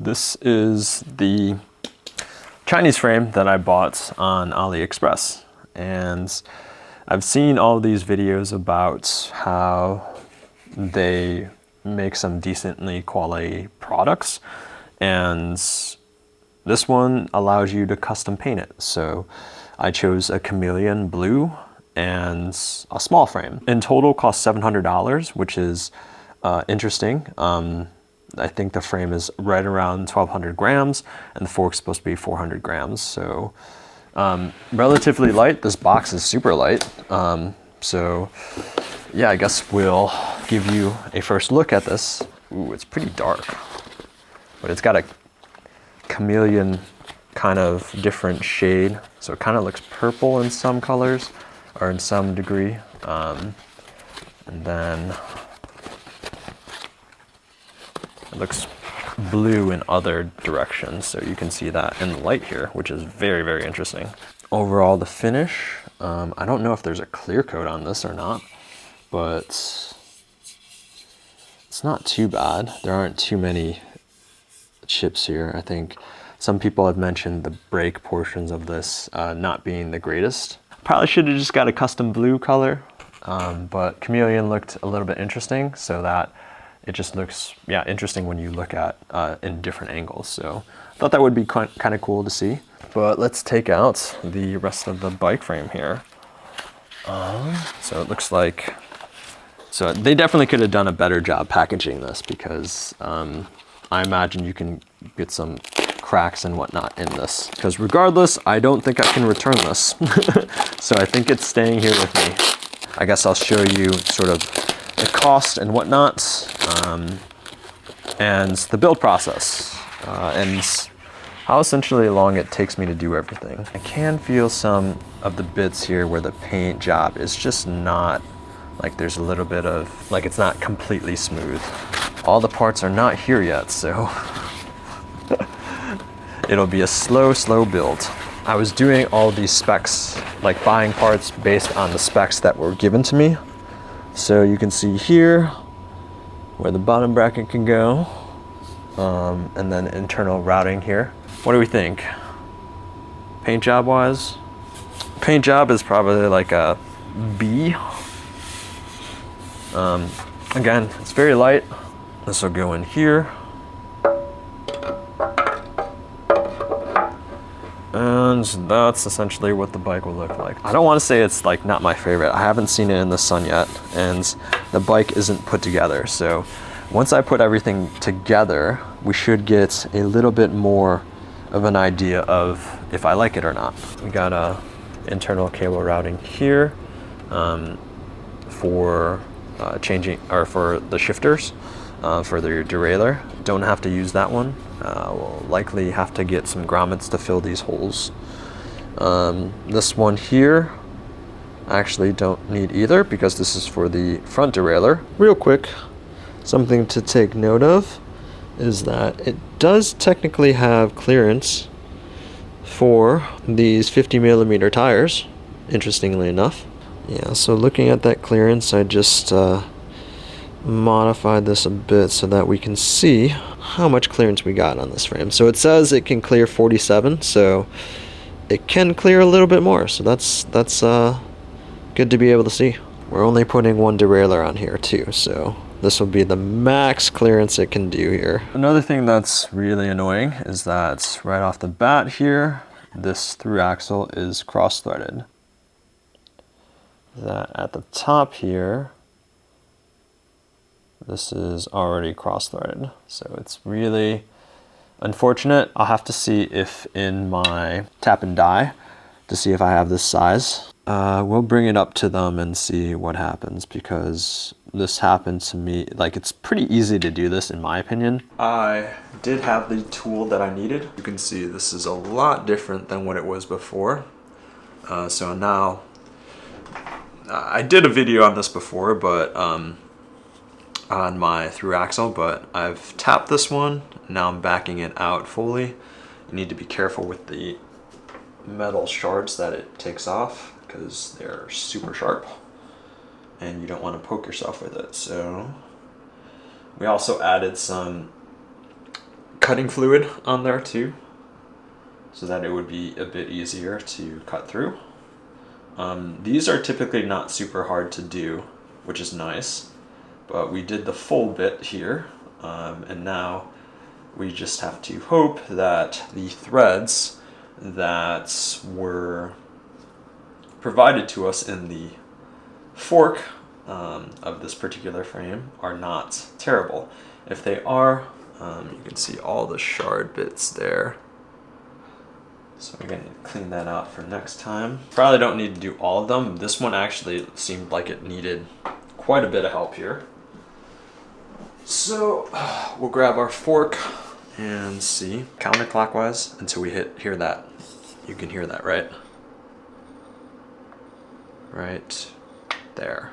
This is the Chinese frame that I bought on AliExpress, and I've seen all these videos about how they make some decently quality products, and this one allows you to custom paint it. So I chose a chameleon blue and a small frame. In total cost $700, which is interesting. I think the frame is right around 1,200 grams and the fork's supposed to be 400 grams. So relatively light. This box is super light. So yeah, I guess we'll give you a first look at this. Ooh, it's pretty dark, but it's got a chameleon kind of different shade. So it kind of looks purple in some colors or in some degree. And then it looks blue in other directions, so you can see that in the light here, which is very, very interesting. Overall, the finish, I don't know if there's a clear coat on this or not, but it's not too bad. There aren't too many chips here. I think some people have mentioned the brake portions of this not being the greatest. Probably should have just got a custom blue color, but chameleon looked a little bit interesting, so that it just looks, yeah, interesting when you look at in different angles. So I thought that would be kind of cool to see. But let's take out the rest of the bike frame here. So it looks like, so they definitely could have done a better job packaging this, because I imagine you can get some cracks and whatnot in this. Because regardless, I don't think I can return this. So I think it's staying here with me. I guess I'll show you sort of the cost and whatnot, and the build process, and how essentially long it takes me to do everything. I can feel some of the bits here where the paint job is just not, like there's a little bit of, like it's not completely smooth. All the parts are not here yet, so it'll be a slow build. I was doing all these specs, like buying parts based on the specs that were given to me. So you can see here where the bottom bracket can go, and then internal routing here. What do we think? Paint job wise? Paint job is probably like a B. Again, it's very light. This will go in here. And that's essentially what the bike will look like. I don't want to say it's like not my favorite. I haven't seen it in the sun yet, and the bike isn't put together. So once I put everything together, we should get a little bit more of an idea of if I like it or not. We got a internal cable routing here for changing, or for the shifters, for the derailleur. Don't have to use that one. We'll likely have to get some grommets to fill these holes. This one here, I actually don't need either, because this is for the front derailleur. Real quick, something to take note of is that it does technically have clearance for these 50mm tires, interestingly enough. Yeah, so looking at that clearance, I just modified this a bit so that we can see how much clearance we got on this frame. So it says it can clear 47, so it can clear a little bit more. So that's good to be able to see. We're only putting one derailleur on here too, so this will be the max clearance it can do here. Another thing that's really annoying is that right off the bat here, this through axle is cross-threaded. That at the top here, this is already cross-threaded, so it's really unfortunate. I'll have to see if in my tap and die to see if I have this size. We'll bring it up to them and see what happens, because this happened to me. Like, it's pretty easy to do this in my opinion. I did have the tool that I needed. You can see this is a lot different than what it was before. So now, I did a video on this before, but on my through axle, but I've tapped this one. Now I'm backing it out fully. You need to be careful with the metal shards that it takes off, because they're super sharp and you don't want to poke yourself with it. So we also added some cutting fluid on there too, so that it would be a bit easier to cut through. These are typically not super hard to do, which is nice, but we did the full bit here, and now we just have to hope that the threads that were provided to us in the fork of this particular frame are not terrible. If they are, you can see all the shard bits there. So we're going to clean that out for next time. Probably don't need to do all of them. This one actually seemed like it needed quite a bit of help here. So we'll grab our fork and see counterclockwise until we hear that. You can hear that, right? Right there.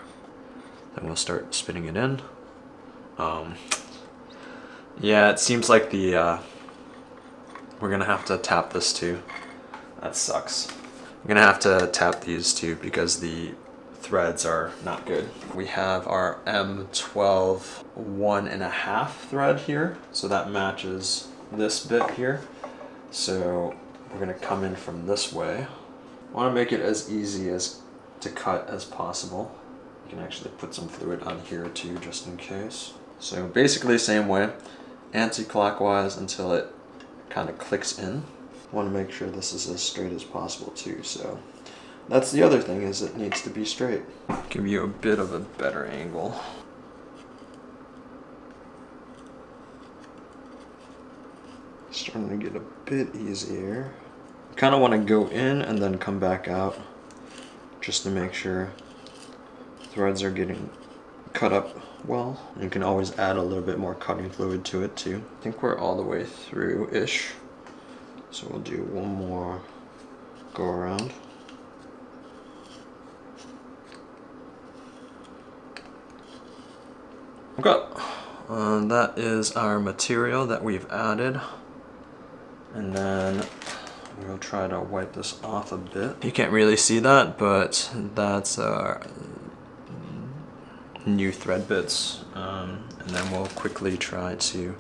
Then we'll start spinning it in. Yeah, it seems like we're gonna have to tap this too. That sucks. I'm gonna have to tap these too because the threads are not good. We have our M12 1.5 thread here, so that matches this bit here. So we're gonna come in from this way. I wanna make it as easy as to cut as possible. You can actually put some fluid on here too, just in case. So basically same way, anti-clockwise until it kind of clicks in. Want to make sure this is as straight as possible too, so that's the other thing, is it needs to be straight. Give you a bit of a better angle. Starting to get a bit easier. Kind of want to go in and then come back out just to make sure threads are getting cut up well. You can always add a little bit more cutting fluid to it too. I think we're all the way through-ish. So we'll do one more go around. Okay, that is our material that we've added. And then we'll try to wipe this off a bit. You can't really see that, but that's our new thread bits. And then we'll quickly try to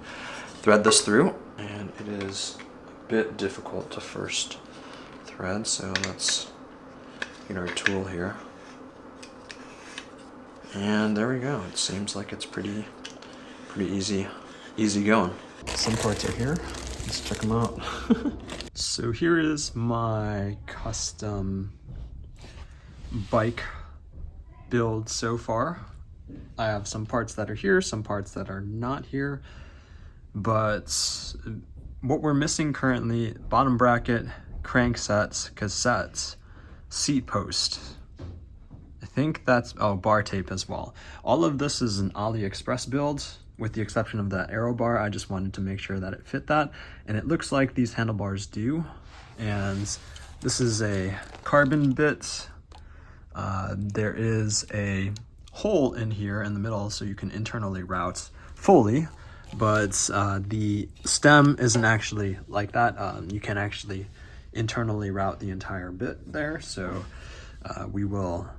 thread this through. And it is a bit difficult to first thread, so let's get our tool here. And there we go. It seems like it's pretty easy going. Some parts are here. Let's check them out. So here is my custom bike build so far. I have some parts that are here, some parts that are not here, but what we're missing currently: bottom bracket, cranksets, cassettes, seat post. I think that's, oh, bar tape as well. All of this is an AliExpress build, with the exception of that arrow bar. I just wanted to make sure that it fit that, and it looks like these handlebars do. And this is a carbon bit. There is a hole in here in the middle so you can internally route fully, but the stem isn't actually like that. You can actually internally route the entire bit there, so we will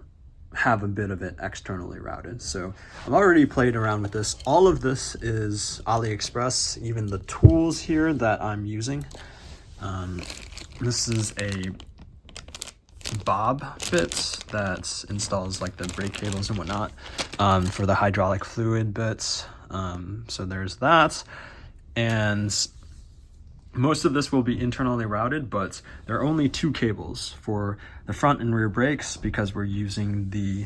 have a bit of it externally routed. So I've already played around with this. All of this is AliExpress, even the tools here that I'm using. This is a bob bit that installs like the brake cables and whatnot for the hydraulic fluid bits. So there's that. And most of this will be internally routed, but there are only 2 cables for the front and rear brakes because we're using the...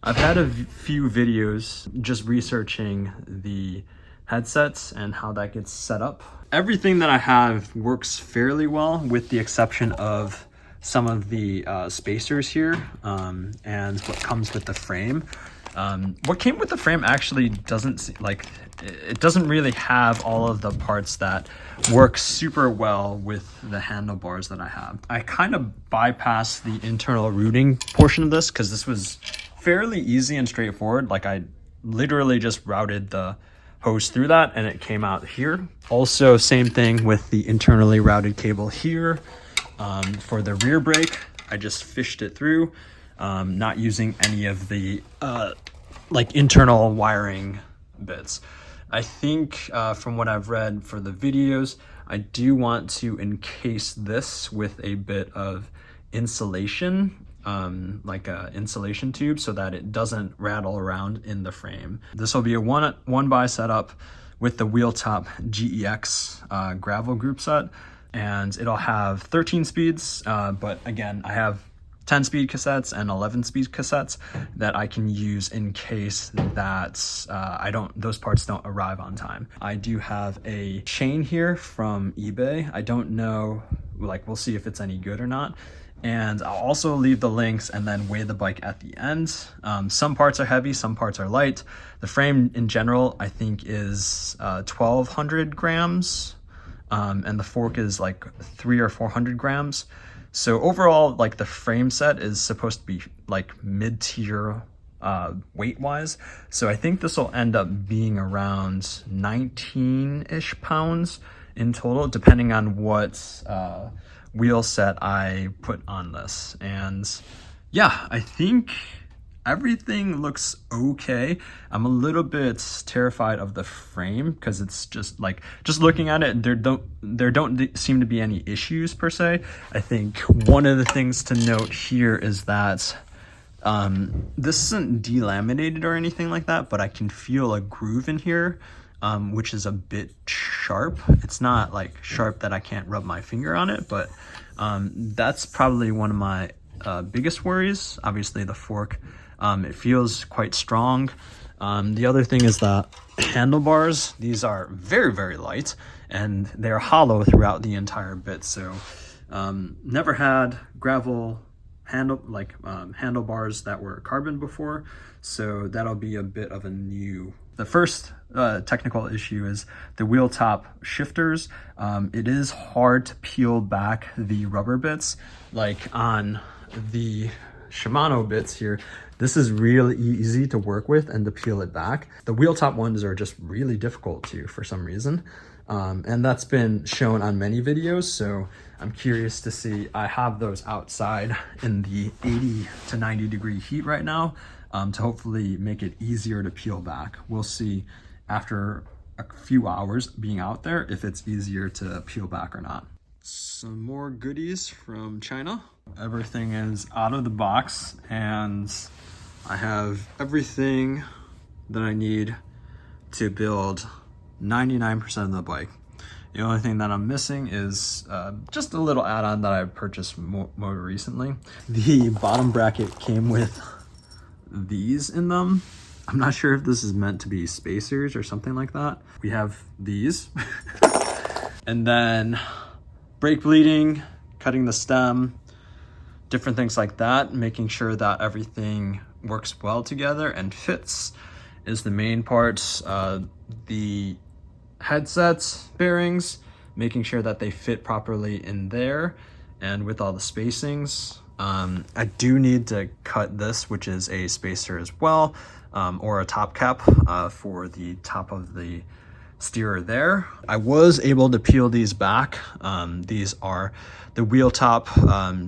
I've had a few videos just researching the headsets and how that gets set up. Everything that I have works fairly well, with the exception of some of the spacers here and what comes with the frame. What came with the frame actually doesn't, like, it doesn't really have all of the parts that work super well with the handlebars that I have. I kind of bypassed the internal routing portion of this because this was fairly easy and straightforward. Like, I literally just routed the hose through that and it came out here. Also, same thing with the internally routed cable here. For the rear brake, I just fished it through, not using any of the like internal wiring bits. I think from what I've read for the videos, I do want to encase this with a bit of insulation, like a insulation tube, so that it doesn't rattle around in the frame. This will be a one by setup with the Wheeltop GEX gravel group set, and it'll have 13 speeds, but again, I have 10 speed cassettes and 11 speed cassettes that I can use in case that those parts don't arrive on time. I do have a chain here from eBay. I don't know, like, we'll see if it's any good or not. And I'll also leave the links and then weigh the bike at the end. Some parts are heavy, some parts are light. The frame in general, I think, is 1,200 grams. And the fork is like 300 or 400 grams. So overall, like, the frame set is supposed to be like mid-tier weight-wise. So I think this will end up being around 19-ish pounds in total, depending on what wheel set I put on this. And yeah, I think everything looks okay. I'm a little bit terrified of the frame because it's just like, just looking at it, there don't seem to be any issues per se. I think one of the things to note here is that this isn't delaminated or anything like that, but I can feel a groove in here, which is a bit sharp. It's not like sharp that I can't rub my finger on it, but that's probably one of my biggest worries. Obviously the fork, it feels quite strong. The other thing is that handlebars, these are very, very light, and they're hollow throughout the entire bit. So never had gravel handlebars that were carbon before, so that'll be a bit of a new. The first technical issue is the wheel top shifters. It is hard to peel back the rubber bits. Like on the Shimano bits here, this is really easy to work with and to peel it back. The wheel top ones are just really difficult to, for some reason. And that's been shown on many videos, so I'm curious to see. I have those outside in the 80 to 90 degree heat right now, to hopefully make it easier to peel back. We'll see after a few hours being out there if it's easier to peel back or not. Some more goodies from China. Everything is out of the box, and I have everything that I need to build 99% of the bike. The only thing that I'm missing is just a little add-on that I purchased more recently. The bottom bracket came with these in them. I'm not sure if this is meant to be spacers or something like that. We have these. And then brake bleeding, cutting the stem, different things like that, making sure that everything works well together and fits is the main part. The headsets, bearings, making sure that they fit properly in there and with all the spacings. I do need to cut this, which is a spacer as well, or a top cap for the top of the steerer there. I was able to peel these back. These are the Wheeltop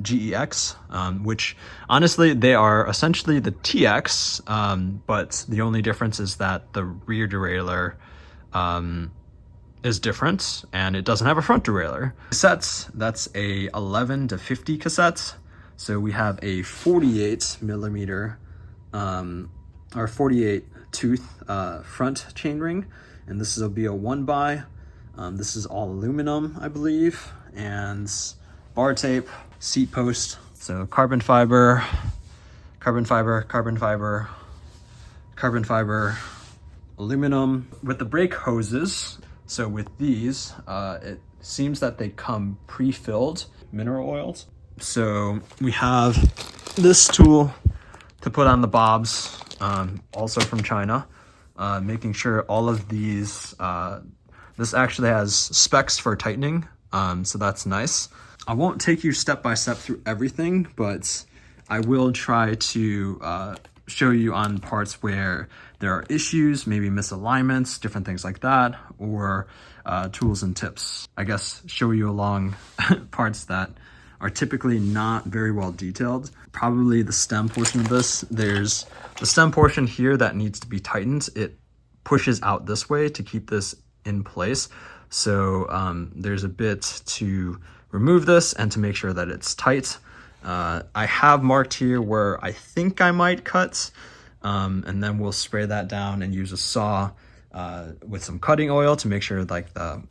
GEX, which honestly, they are essentially the TX, but the only difference is that the rear derailleur is different, and it doesn't have a front derailleur. Cassettes, that's a 11 to 50 cassettes. So we have a 48 millimeter or 48 tooth front chainring, and this will be a 1x. This is all aluminum, I believe, and bar tape, seat post. So carbon fiber, carbon fiber, carbon fiber, carbon fiber, aluminum. With the brake hoses, so with these, it seems that they come pre-filled mineral oils. So we have this tool to put on the bobs, also from China, making sure all of these, this actually has specs for tightening, so that's nice. I won't take you step by step through everything, but I will try to show you on parts where there are issues, maybe misalignments, different things like that, or tools and tips. I guess show you along parts that are typically not very well detailed. Probably the stem portion of this. There's the stem portion here that needs to be tightened. It pushes out this way to keep this in place. So there's a bit to remove this and to make sure that it's tight. I have marked here where I think I might cut, and then we'll spray that down and use a saw with some cutting oil to make sure like the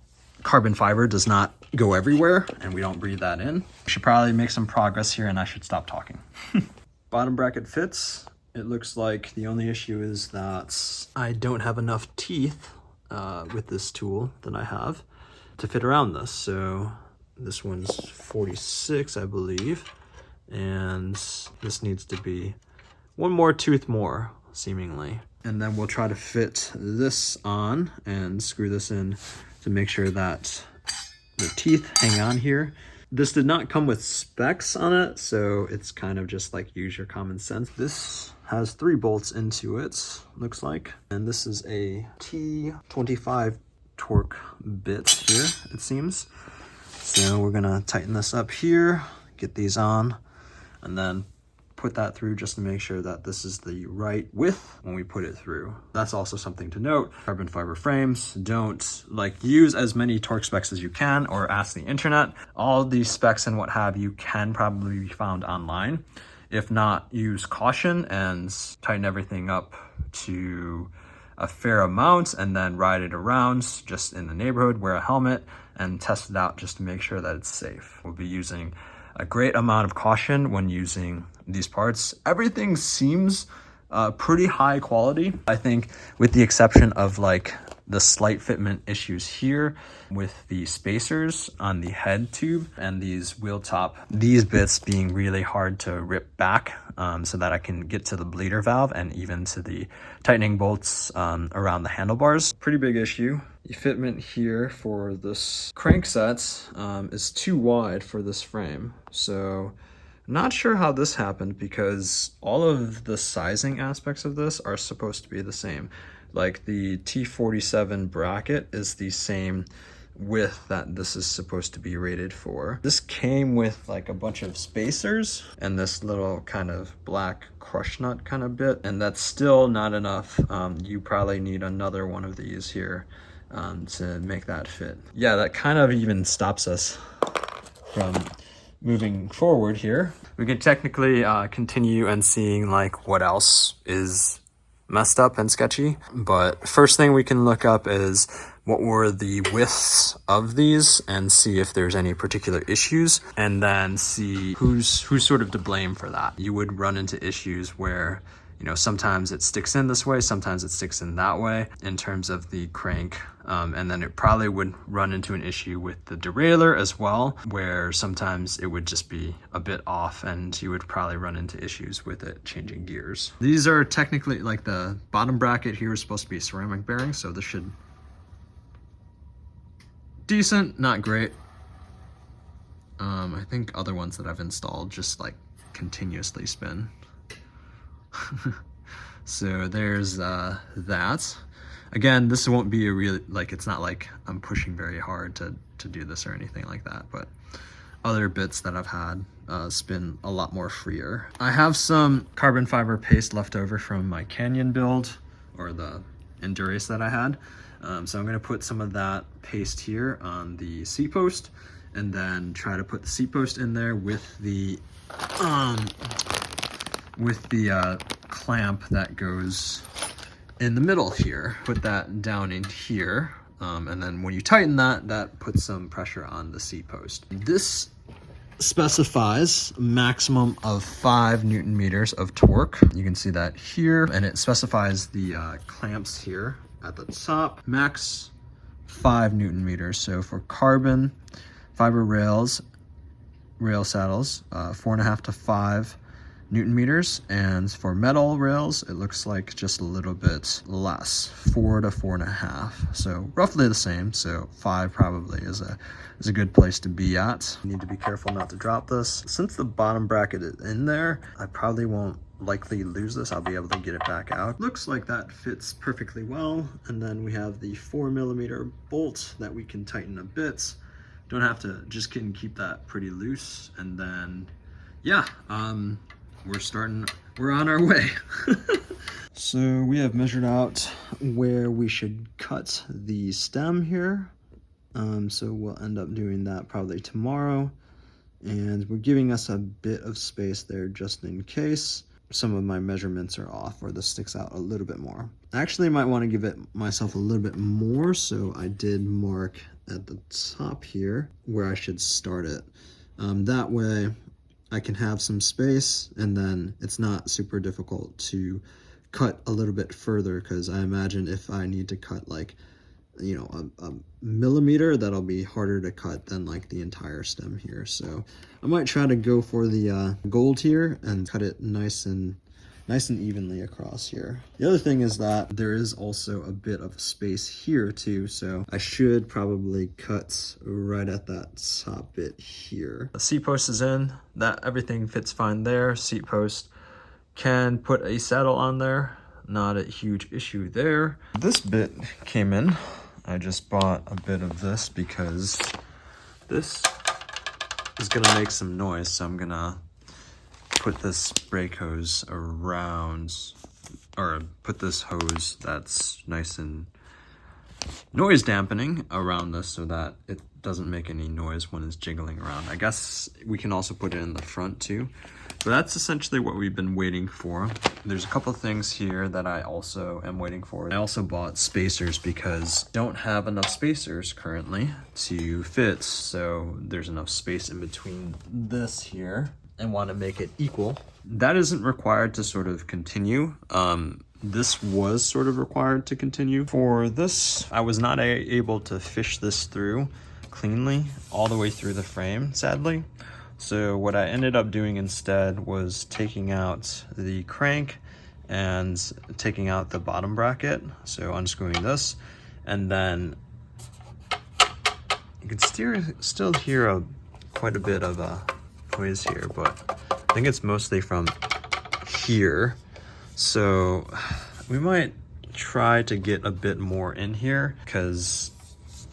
carbon fiber does not go everywhere and we don't breathe that in. We should probably make some progress here and I should stop talking. Bottom bracket fits. It looks like the only issue is that I don't have enough teeth with this tool that I have to fit around this. So this one's 46, I believe, and this needs to be one more tooth more, seemingly. And then we'll try to fit this on and screw this in to make sure that the teeth hang on here. This did not come with specs on it, so it's kind of just like use your common sense. This has 3 bolts into it, looks like. And this is a T25 torque bit here, it seems. So we're gonna tighten this up here, get these on, and then put that through just to make sure that this is the right width when we put it through. That's also something to note. Carbon fiber frames, don't like use as many torque specs as you can or ask the internet. All these specs and what have you can probably be found online. If not, use caution and tighten everything up to a fair amount and then ride it around just in the neighborhood, wear a helmet and test it out just to make sure that it's safe. We'll be using a great amount of caution when using these parts. Everything seems pretty high quality, I think, with the exception of like the slight fitment issues here with the spacers on the head tube and these Wheeltop, these bits being really hard to rip back so that I can get to the bleeder valve and even to the tightening bolts around the handlebars. Pretty big issue. The fitment here for this crankset is too wide for this frame. So I'm not sure how this happened because all of the sizing aspects of this are supposed to be the same. Like the T47 bracket is the same width that this is supposed to be rated for. This came with like a bunch of spacers and this little kind of black crush nut kind of bit, and that's still not enough. You probably need another one of these here to make that fit. Yeah, that kind of even stops us from moving forward here. We can technically continue and seeing like what else is messed up and sketchy, but first thing we can look up is what were the widths of these and see if there's any particular issues, and then see who's sort of to blame for that. You would run into issues where, you know, sometimes it sticks in this way, sometimes it sticks in that way in terms of the crank. And then it probably would run into an issue with the derailleur as well, where sometimes it would just be a bit off and you would probably run into issues with it changing gears. These are technically, like the bottom bracket here is supposed to be ceramic bearing, so this should decent, not great. I think other ones that I've installed just like continuously spin. So there's that. Again, this won't be a real, like, it's not like I'm pushing very hard to do this or anything like that, but other bits that I've had spin a lot more freer. I have some carbon fiber paste left over from my Canyon build, or the Endurance that I had. So I'm gonna put some of that paste here on the seat post, and then try to put the seat post in there with the clamp that goes in the middle here. Put that down in here, and then when you tighten that, that puts some pressure on the seat post. This specifies a maximum of 5 Newton meters of torque. You can see that here, and it specifies the clamps here at the top, max 5 Newton meters. So for carbon fiber rail saddles, 4.5 to 5 Newton meters, and for metal rails it looks like just a little bit less, 4 to 4.5, so roughly the same. So 5 probably is a good place to be at. You need to be careful not to drop this. Since the bottom bracket is in there, I probably won't likely lose this. I'll be able to get it back out. Looks like that fits perfectly well. And then we have the 4mm bolt that we can tighten a bit. Don't have to, just can keep that pretty loose. And then yeah, we're on our way. So we have measured out where we should cut the stem here. So we'll end up doing that probably tomorrow. And we're giving us a bit of space there just in case some of my measurements are off or this sticks out a little bit more. I actually might want to give it myself a little bit more, so I did mark at the top here where I should start it. That way I can have some space, and then it's not super difficult to cut a little bit further, because I imagine if I need to cut like, you know, a millimeter, that'll be harder to cut than like the entire stem here. So I might try to go for the gold here and cut it nice and evenly across here. The other thing is that there is also a bit of space here too, so I should probably cut right at that top bit here. The seat post is in, that everything fits fine there. Seat post can put a saddle on there, not a huge issue there. This bit came in. I just bought a bit of this because this is gonna make some noise, so I'm gonna put this brake hose around, or put this hose that's nice and noise dampening around this so that it doesn't make any noise when it's jiggling around. I guess we can also put it in the front too. But that's essentially what we've been waiting for. There's a couple things here that I also am waiting for. I also bought spacers because I don't have enough spacers currently to fit, so there's enough space in between this here, and want to make it equal. That isn't required to sort of continue. This was sort of required to continue. For this, I was not able to fish this through cleanly all the way through the frame, sadly. So what I ended up doing instead was taking out the crank and taking out the bottom bracket. So unscrewing this, and then you can still hear quite a bit of noise here, but I think it's mostly from here. So we might try to get a bit more in here, because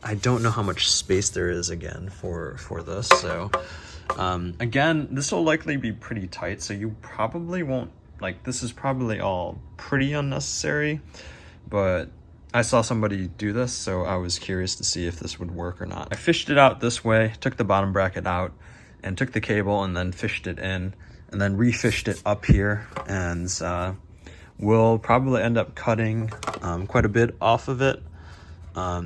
I don't know how much space there is again for this. So again, this will likely be pretty tight, so you probably won't, like, this is probably all pretty unnecessary, but I saw somebody do this, so I was curious to see if this would work or not. I fished it out this way, took the bottom bracket out, and took the cable and then fished it in, and then refished it up here, and we'll probably end up cutting quite a bit off of it,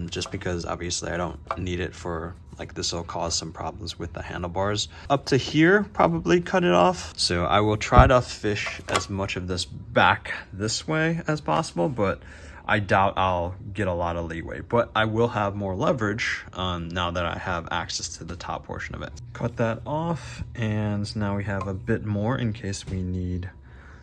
just because obviously I don't need it for, like, this will cause some problems with the handlebars. Up to here, probably cut it off. So I will try to fish as much of this back this way as possible, but I doubt I'll get a lot of leeway. But I will have more leverage now that I have access to the top portion of it. Cut that off, and now we have a bit more in case we need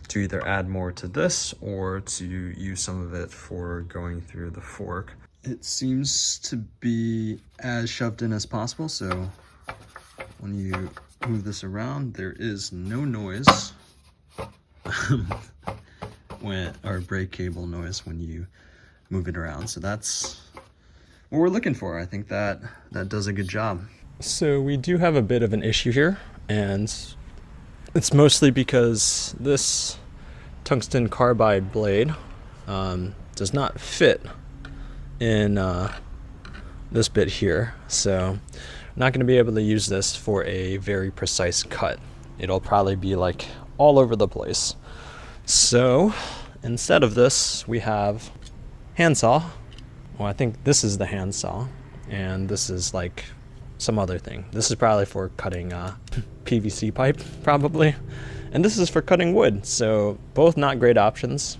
to either add more to this or to use some of it for going through the fork. It seems to be as shoved in as possible, so when you move this around, there is no noise, or brake cable noise when you move it around. So that's what we're looking for. I think that does a good job. So we do have a bit of an issue here, and it's mostly because this tungsten carbide blade does not fit in this bit here, so I'm not going to be able to use this for a very precise cut. It'll probably be like all over the place. So instead of this, we have handsaw. Well, I think this is the handsaw, and this is like some other thing. This is probably for cutting PVC pipe, probably, and this is for cutting wood. So both not great options.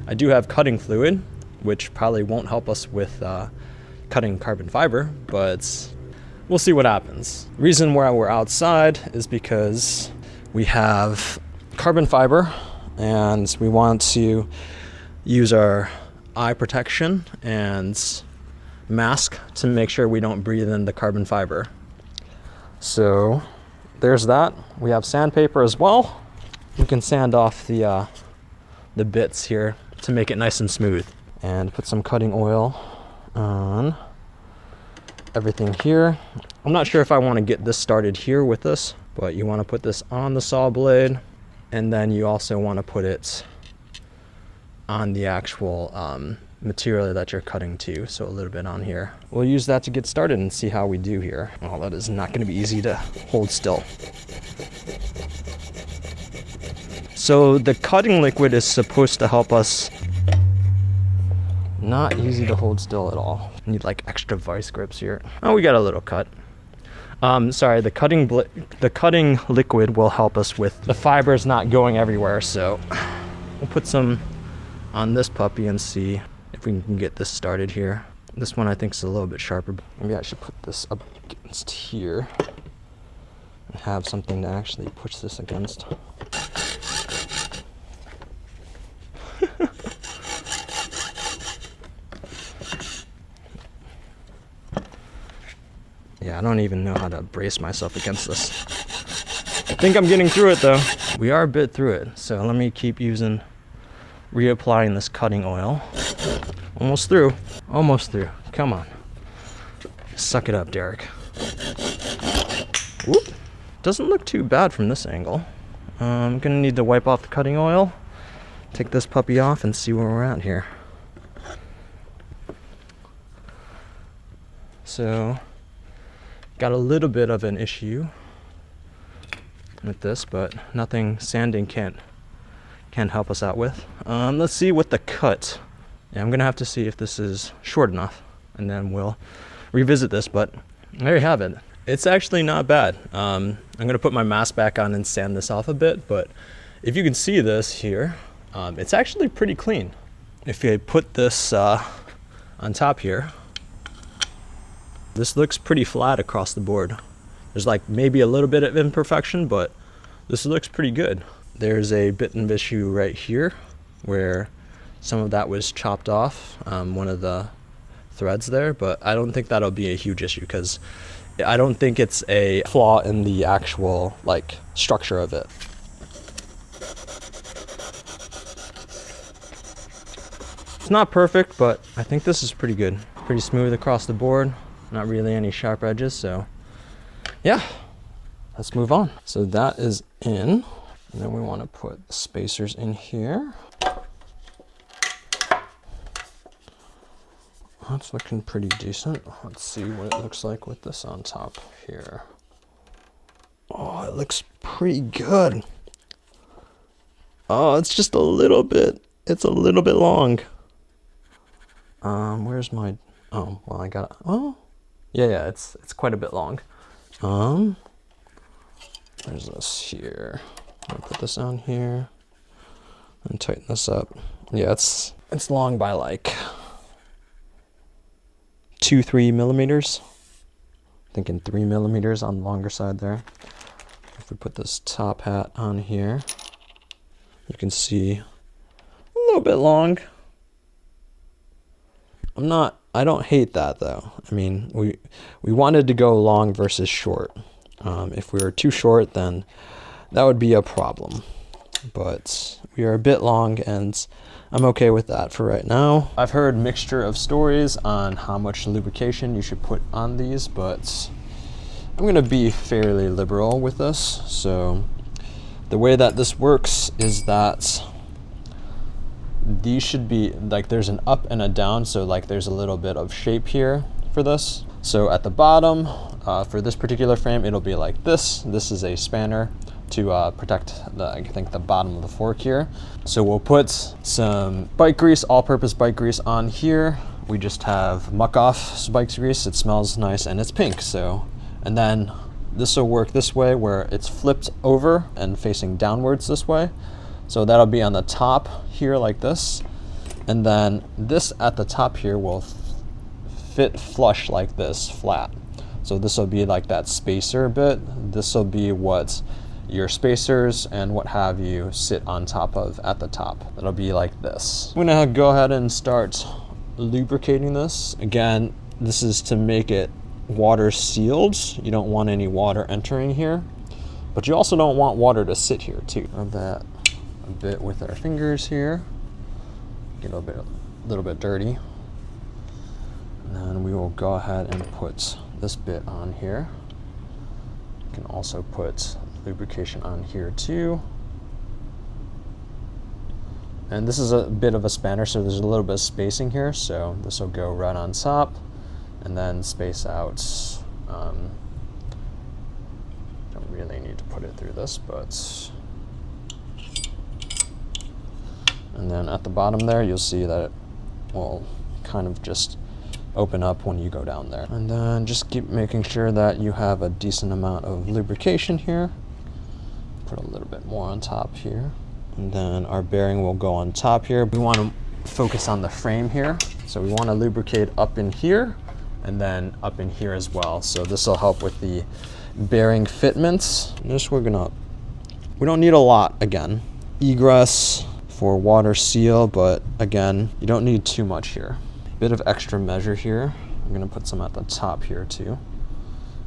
I do have cutting fluid, which probably won't help us with cutting carbon fiber, but we'll see what happens. The reason why we're outside is because we have carbon fiber, and we want to use our eye protection and mask to make sure we don't breathe in the carbon fiber. So there's that. We have sandpaper as well. We can sand off the bits here to make it nice and smooth. And put some cutting oil on everything here. I'm not sure if I want to get this started here with this, but you want to put this on the saw blade, And then you also want to put it on the actual material that you're cutting to, so a little bit on here. We'll use that to get started and see how we do here. Oh, that is not going to be easy to hold still. So the cutting liquid is supposed to help us. Not easy to hold still at all. Need like extra vice grips here. Oh, we got a little cut. Sorry, the cutting liquid will help us with the fibers not going everywhere. So we'll put some on this puppy and see if we can get this started here. This one I think is a little bit sharper. Maybe I should put this up against here and have something to actually push this against. Yeah, I don't even know how to brace myself against this. I think I'm getting through it though. We are a bit through it, so let me keep reapplying this cutting oil. Almost through. Almost through. Come on. Suck it up, Derrick. Whoop. Doesn't look too bad from this angle. I'm gonna need to wipe off the cutting oil, take this puppy off, and see where we're at here. So, got a little bit of an issue with this, but nothing sanding can't help us out with. Let's see what the cut. Yeah, I'm gonna have to see if this is short enough, and then we'll revisit this, but there you have it. It's actually not bad. I'm gonna put my mask back on and sand this off a bit, but if you can see this here, it's actually pretty clean. If I put this on top here, this looks pretty flat across the board. There's like maybe a little bit of imperfection, but this looks pretty good. There's a bit of issue right here where some of that was chopped off, one of the threads there, but I don't think that'll be a huge issue because I don't think it's a flaw in the actual like structure of it. It's not perfect, but I think this is pretty good. Pretty smooth across the board. Not really any sharp edges, so yeah, let's move on. So that is in, and then we want to put the spacers in here. That's looking pretty decent. Let's see what it looks like with this on top here. Oh, it looks pretty good. Oh, it's just a little bit, it's a little bit long. Where's my, oh, well, I got, oh, yeah, it's quite a bit long. There's this here. I'll put this on here and tighten this up. Yeah, it's long by like 2-3 millimeters. Thinking 3 millimeters on the longer side there. If we put this top hat on here, you can see a little bit long. I don't hate that though. I mean, we wanted to go long versus short. If we were too short, then that would be a problem. But we are a bit long, and I'm okay with that for right now. I've heard mixture of stories on how much lubrication you should put on these, but I'm gonna be fairly liberal with this. So the way that this works is that these should be like, there's an up and a down, so like there's a little bit of shape here for this. So at the bottom, for this particular frame, it'll be like this. This is a spanner to protect I think the bottom of the fork here. So we'll put some bike grease, all-purpose bike grease on here. We just have muck off bike grease. It smells nice and it's pink. So, and then this will work this way where it's flipped over and facing downwards this way. So that'll be on the top here like this. And then this at the top here will fit flush like this, flat. So this will be like that spacer bit. This will be what your spacers and what have you sit on top of at the top. It'll be like this. I'm gonna go ahead and start lubricating this. Again, this is to make it water sealed. You don't want any water entering here, but you also don't want water to sit here too. Rub that a bit with our fingers here. Get a little bit dirty. And then we will go ahead and put this bit on here. You can also put lubrication on here too. And this is a bit of a spanner, so there's a little bit of spacing here. So this will go right on top and then space out. Don't really need to put it through this, but. And then at the bottom there, you'll see that it will kind of just open up when you go down there. And then just keep making sure that you have a decent amount of lubrication here. Put a little bit more on top here. And then our bearing will go on top here. We want to focus on the frame here. So we want to lubricate up in here and then up in here as well. So this will help with the bearing fitments. This we don't need a lot again. Egress for water seal, but again, you don't need too much here. Bit of extra measure here. I'm gonna put some at the top here too,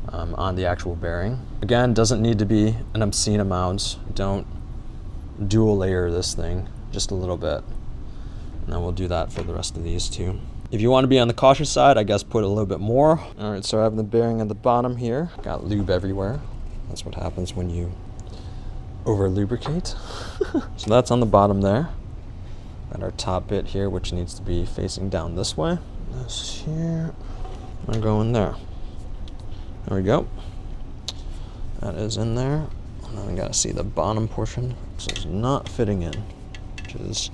on the actual bearing. Again, doesn't need to be an obscene amount. Don't dual layer this thing, just a little bit. And then we'll do that for the rest of these too. If you want to be on the cautious side, I guess put a little bit more. All right, so I have the bearing at the bottom here. Got lube everywhere. That's what happens when you over lubricate. So that's on the bottom there. Got our top bit here, which needs to be facing down this way. This here, I'm going there. There we go. That is in there. And then we gotta see the bottom portion. This is not fitting in, which is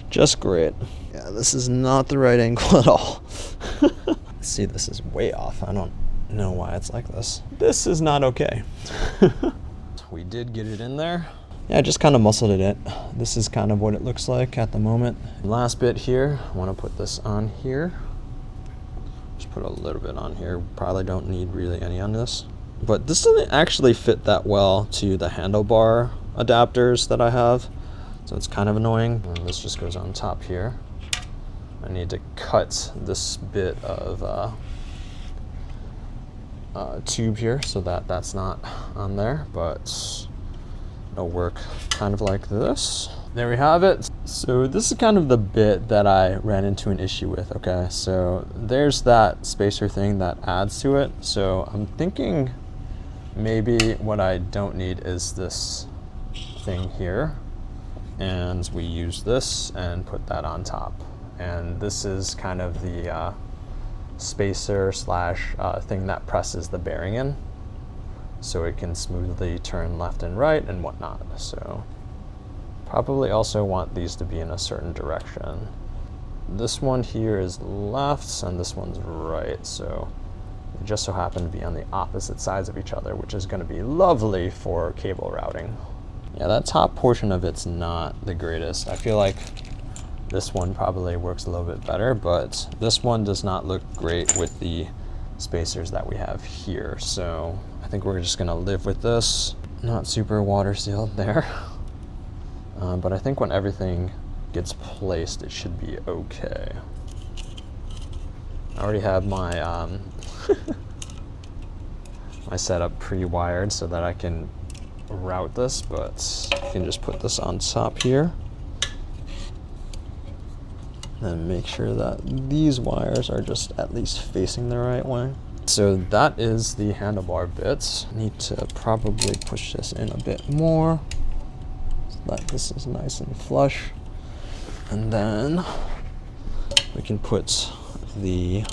just great. Yeah, this is not the right angle at all. See, this is way off. I don't know why it's like this. This is not okay. We did get it in there. Yeah, I just kind of muscled it in. This is kind of what it looks like at the moment. Last bit here, I want to put this on here. Just put a little bit on here. Probably don't need really any on this. But this doesn't actually fit that well to the handlebar adapters that I have. So it's kind of annoying. And this just goes on top here. I need to cut this bit of tube here so that that's not on there, but it'll work kind of like this. There we have it. So this is kind of the bit that I ran into an issue with, okay? So there's that spacer thing that adds to it. So I'm thinking maybe what I don't need is this thing here. And we use this and put that on top. And this is kind of the spacer slash thing that presses the bearing in, so it can smoothly turn left and right and whatnot. So probably also want these to be in a certain direction. This one here is left and this one's right, so they just so happen to be on the opposite sides of each other, which is going to be lovely for cable routing. Yeah, that top portion of it's not the greatest. I feel like this one probably works a little bit better, but this one does not look great with the spacers that we have here. So I think we're just gonna live with this. Not super water sealed there. But I think when everything gets placed, it should be okay. I already have my my setup pre-wired so that I can route this, but you can just put this on top here. And make sure that these wires are just at least facing the right way. So that is the handlebar bits. Need to probably push this in a bit more so that this is nice and flush. And then we can put we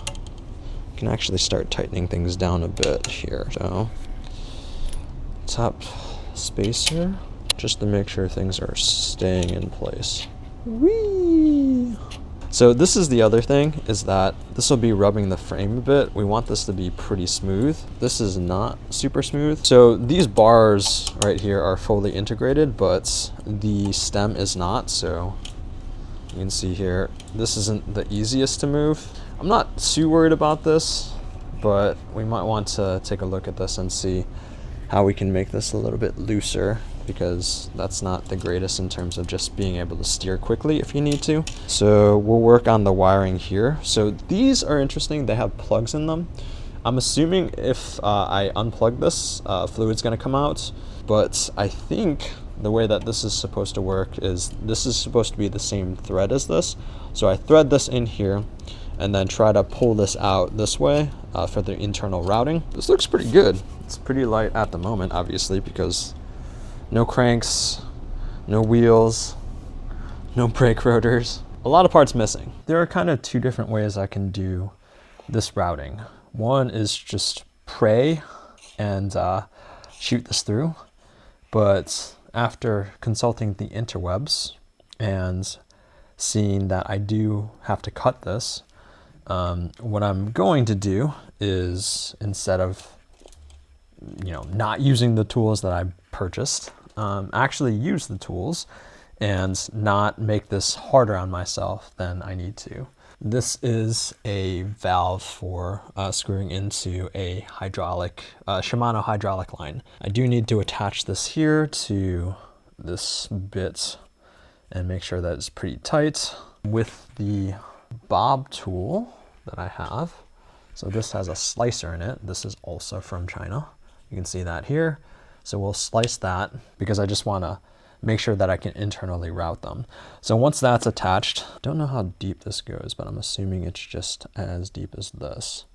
can actually start tightening things down a bit here. So top spacer, just to make sure things are staying in place. Whee! So this is the other thing, is that this will be rubbing the frame a bit. We want this to be pretty smooth. This is not super smooth. So these bars right here are fully integrated, but the stem is not. So you can see here, this isn't the easiest to move. I'm not too worried about this, but we might want to take a look at this and see how we can make this a little bit looser, because that's not the greatest in terms of just being able to steer quickly if you need to. So we'll work on the wiring here. So these are interesting, they have plugs in them. I'm assuming if I unplug this, fluid's gonna come out, but I think the way that this is supposed to work is this is supposed to be the same thread as this. So I thread this in here and then try to pull this out this way for the internal routing. This looks pretty good. It's pretty light at the moment, obviously, because no cranks, no wheels, No brake rotors. A lot of parts missing. There are kind of two different ways I can do this routing. One is just pray and shoot this through. But after consulting the interwebs and seeing that I do have to cut this, what I'm going to do is, instead of not using the tools that I purchased, actually use the tools and not make this harder on myself than I need to. This is a valve for screwing into a hydraulic, Shimano hydraulic line. I do need to attach this here to this bit and make sure that it's pretty tight with the bob tool that I have. So this has a slicer in it. This is also from China. You can see that here. So we'll slice that because I just want to make sure that I can internally route them. So once that's attached, don't know how deep this goes, but I'm assuming it's just as deep as this.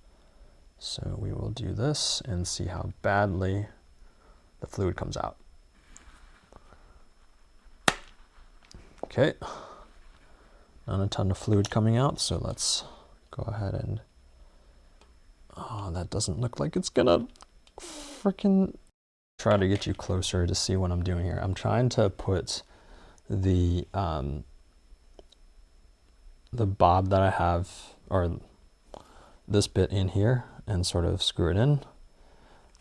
So we will do this and see how badly the fluid comes out. Okay, not a ton of fluid coming out, so let's go ahead and, oh, that doesn't look like it's gonna freaking try to get you closer to see what I'm doing here. I'm trying to put the bob that I have, or this bit in here, and sort of screw it in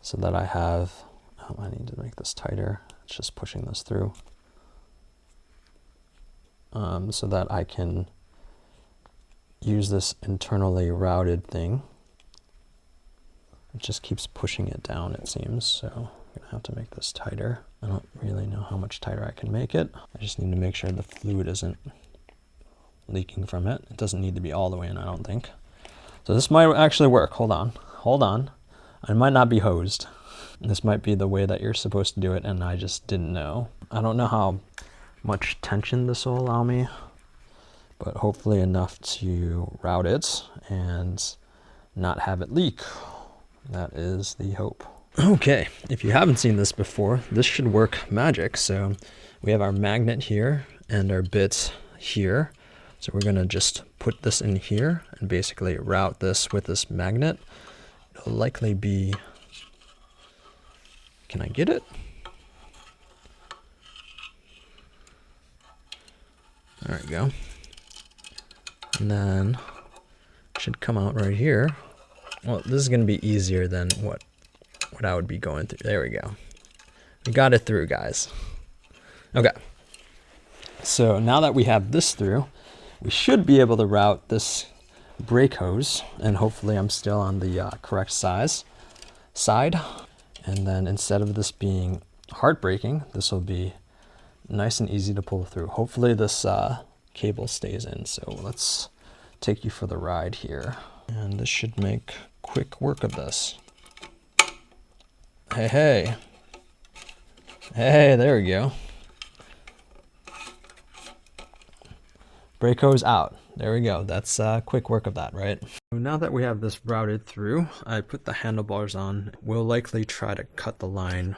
so that I have, oh, I need to make this tighter. It's just pushing this through. So that I can use this internally routed thing. It just keeps pushing it down, it seems, so I'm gonna have to make this tighter. I don't really know how much tighter I can make it. I just need to make sure the fluid isn't leaking from it. It doesn't need to be all the way in, I don't think. So this might actually work. Hold on. I might not be hosed. This might be the way that you're supposed to do it, and I just didn't know. I don't know how much tension this will allow me, but hopefully enough to route it and not have it leak. That is the hope. Okay, if you haven't seen this before, this should work magic. So we have our magnet here and our bits here. So we're gonna just put this in here and basically route this with this magnet. It'll likely be, can I get it? There we go. And then it should come out right here. Well, this is going to be easier than what I would be going through. There we go. We got it through, guys. Okay. So now that we have this through, we should be able to route this brake hose, and hopefully I'm still on the correct side. And then instead of this being heartbreaking, this will be nice and easy to pull through. Hopefully this cable stays in, so let's take you for the ride here. And this should make quick work of this. Hey, there we go. Brake hose out. There we go. That's quick work of that, right? Now that we have this routed through, I put the handlebars on. We'll likely try to cut the line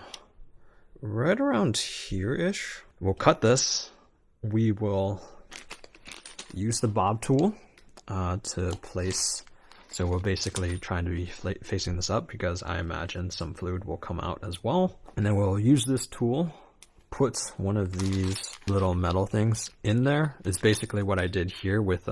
right around here-ish. We'll cut this. We will use the bob tool to place. So we're basically trying to be facing this up because I imagine some fluid will come out as well. And then we'll use this tool, put one of these little metal things in there. Is basically what I did here with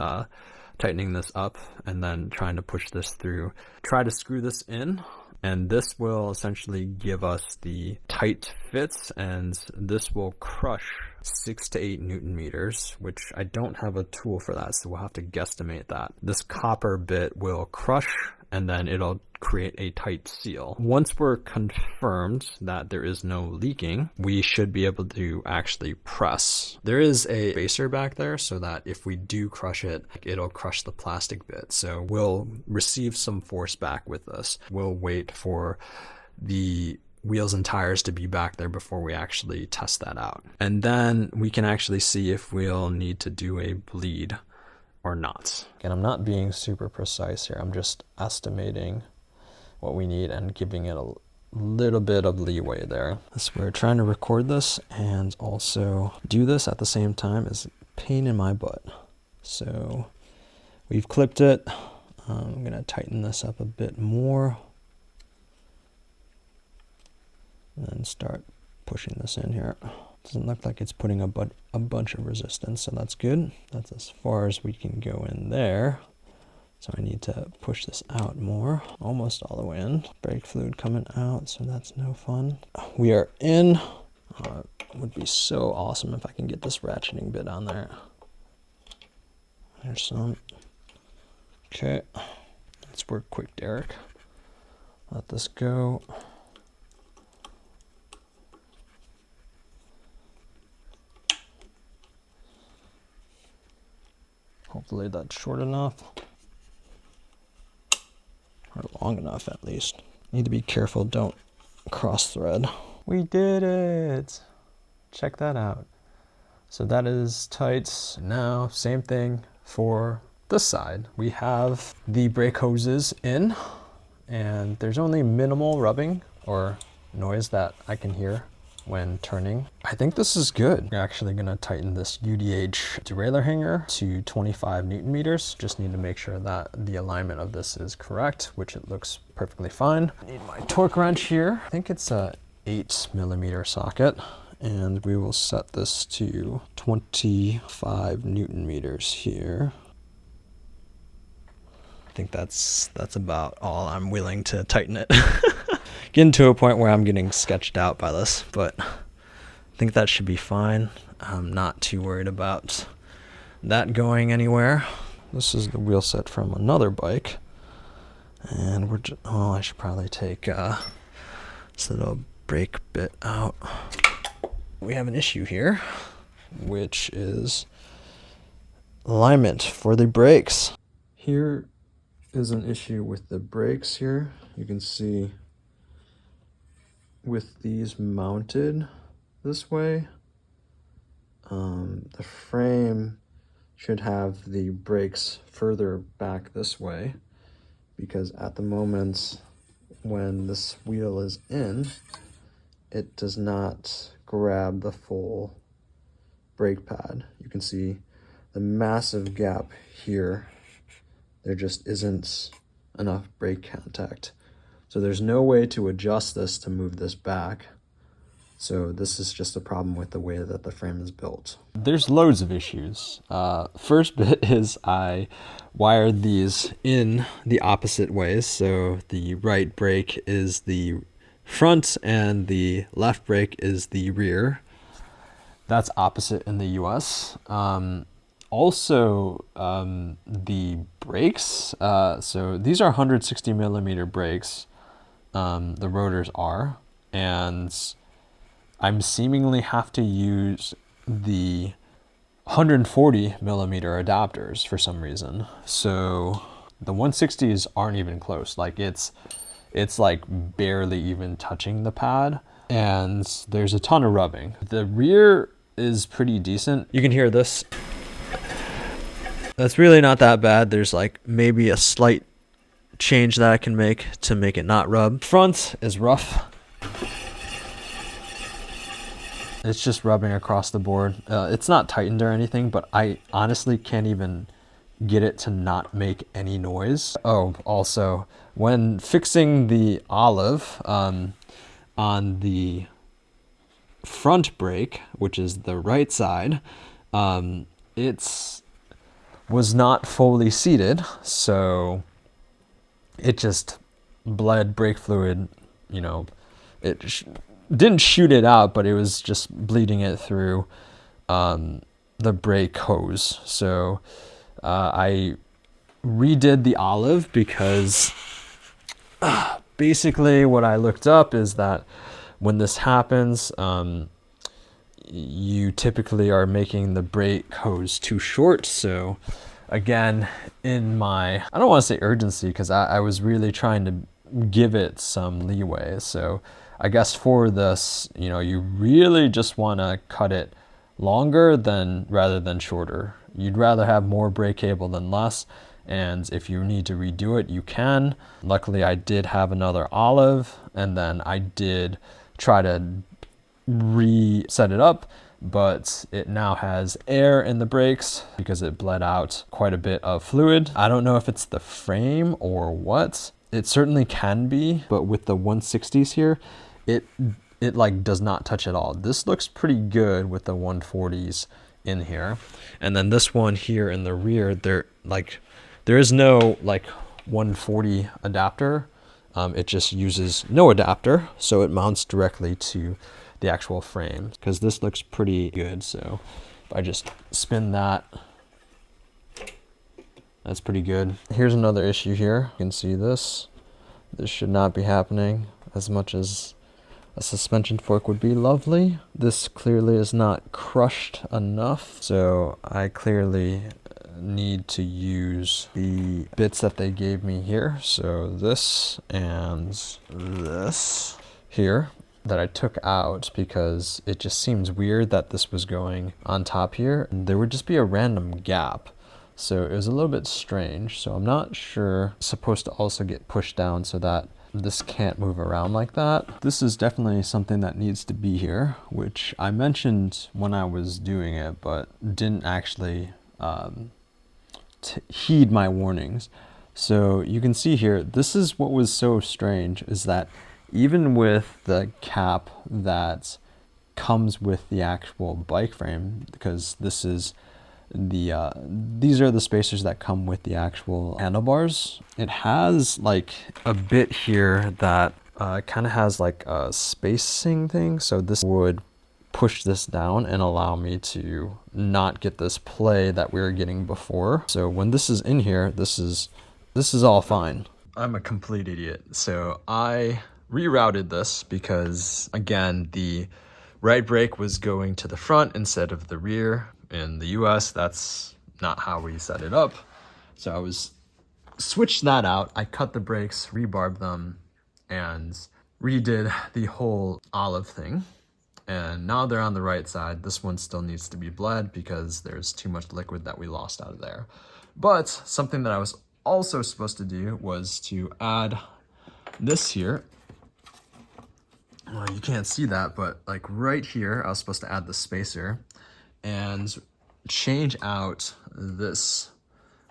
tightening this up and then trying to push this through. Try to screw this in, and this will essentially give us the tight fits, and this will crush 6 to 8 Newton meters, which I don't have a tool for that, so we'll have to guesstimate that. This copper bit will crush, and then it'll create a tight seal. Once we're confirmed that there is no leaking, we should be able to actually press. There is a spacer back there so that if we do crush it, it'll crush the plastic bit. So we'll receive some force back with this. We'll wait for the wheels and tires to be back there before we actually test that out. And then we can actually see if we'll need to do a bleed or not. And I'm not being super precise here. I'm just estimating what we need and giving it a little bit of leeway there. So we're trying to record this and also do this at the same time is pain in my butt. So we've clipped it. I'm gonna tighten this up a bit more and then start pushing this in here. Doesn't look like it's putting a bunch of resistance, so that's good. That's as far as we can go in there. So I need to push this out more, almost all the way in. Brake fluid coming out, so that's no fun. We are in. It would be so awesome if I can get this ratcheting bit on there. There's some. Okay, let's work quick, Derrick. Let this go. Hopefully that's short enough. Or long enough at least. Need to be careful, don't cross thread. We did it! Check that out. So that is tight. Now, same thing for this side. We have the brake hoses in, and there's only minimal rubbing or noise that I can hear when turning. I think this is good. We're actually gonna tighten this UDH derailleur hanger to 25 Newton meters. Just need to make sure that the alignment of this is correct, which it looks perfectly fine. I need my torque wrench here. I think it's a 8mm socket, and we will set this to 25 Newton meters here. I think that's about all I'm willing to tighten it. Getting to a point where I'm getting sketched out by this, but I think that should be fine. I'm not too worried about that going anywhere. This is the wheel set from another bike, and we're just, oh, I should probably take this little brake bit out. We have an issue here, which is alignment for the brakes. Here is an issue with the brakes here. You can see with these mounted this way, the frame should have the brakes further back this way, because at the moment when this wheel is in, it does not grab the full brake pad. You can see the massive gap here. There just isn't enough brake contact. So there's no way to adjust this to move this back. So this is just a problem with the way that the frame is built. There's loads of issues. First bit is I wired these in the opposite ways. So the right brake is the front and the left brake is the rear. That's opposite in the US. Also, the brakes, so these are 160mm brakes. The rotors are, and I'm seemingly have to use the 140mm adapters for some reason. So the 160s aren't even close. Like it's like barely even touching the pad, and there's a ton of rubbing. The rear is pretty decent. You can hear this. That's really not that bad. There's like maybe a slight change that I can make to make it not rub. Front is rough. It's just rubbing across the board. It's not tightened or anything, but I honestly can't even get it to not make any noise. Oh, also, when fixing the olive on the front brake, which is the right side, was not fully seated, so it just bled brake fluid, you know, it didn't shoot it out, but it was just bleeding it through the brake hose. So I redid the olive because basically what I looked up is that when this happens, you typically are making the brake hose too short. So again, in my, I don't want to say urgency, because I was really trying to give it some leeway. So I guess for this, you know, you really just want to cut it longer rather than shorter. You'd rather have more brake cable than less. And if you need to redo it, you can. Luckily, I did have another olive, and then I did try to reset it up. but it now has air in the brakes because it bled out quite a bit of fluid. I don't know if it's the frame or what. It certainly can be, but with the 160s here, it like does not touch at all. This looks pretty good with the 140s in here. And then this one here in the rear, there is no like 140 adapter. It just uses no adapter, so it mounts directly to the actual frame, because this looks pretty good. So if I just spin that, that's pretty good. Here's another issue here. You can see this. This should not be happening. As much as a suspension fork would be lovely, this clearly is not crushed enough. So I clearly need to use the bits that they gave me here. So this and this here that I took out because it just seems weird that this was going on top here. There would just be a random gap. So it was a little bit strange. So I'm not sure it's supposed to also get pushed down so that this can't move around like that. This is definitely something that needs to be here, which I mentioned when I was doing it, but didn't actually heed my warnings. So you can see here, this is what was so strange, is that even with the cap that comes with the actual bike frame, because this is the these are the spacers that come with the actual handlebars, it has like a bit here that kind of has like a spacing thing. So this would push this down and allow me to not get this play that we were getting before. So when this is in here, this is all fine. I'm a complete idiot. So I rerouted this because, again, the right brake was going to the front instead of the rear. In the US, that's not how we set it up. So I was switched that out. I cut the brakes, rebarbed them, and redid the whole olive thing. And now they're on the right side. This one still needs to be bled because there's too much liquid that we lost out of there. But something that I was also supposed to do was to add this here. Well, you can't see that, but like right here, I was supposed to add the spacer and change out this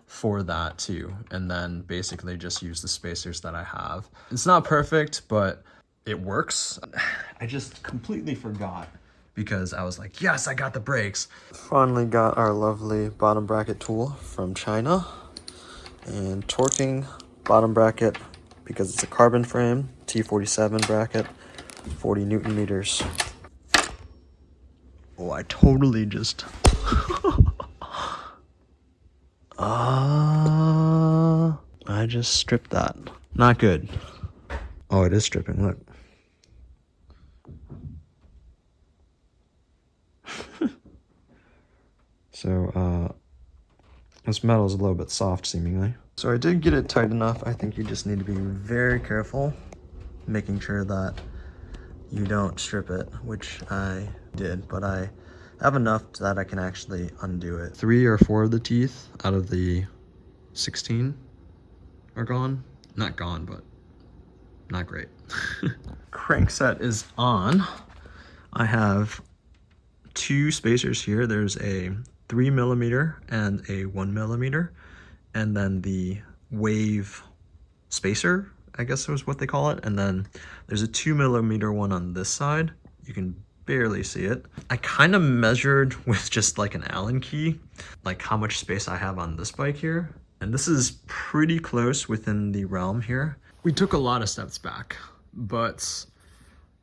for that too. And then basically just use the spacers that I have. It's not perfect, but it works. I just completely forgot because I was like, yes, I got the brakes. Finally got our lovely bottom bracket tool from China, and torquing bottom bracket, because it's a carbon frame, T47 bracket, 40 Newton meters. Oh, I totally just... I just stripped that. Not good. Oh, it is stripping, look. So, this metal is a little bit soft, seemingly. So I did get it tight enough. I think you just need to be very careful, making sure that you don't strip it, which I did, but I have enough that I can actually undo it. 3 or 4 of the teeth out of the 16 are gone. Not gone, but not great. Crankset is on. I have 2 spacers here. There's a 3mm and a 1mm, and then the wave spacer, I guess was what they call it. And then there's a 2mm one on this side. You can barely see it. I kind of measured with just like an Allen key, like how much space I have on this bike here. And this is pretty close within the realm here. We took a lot of steps back, but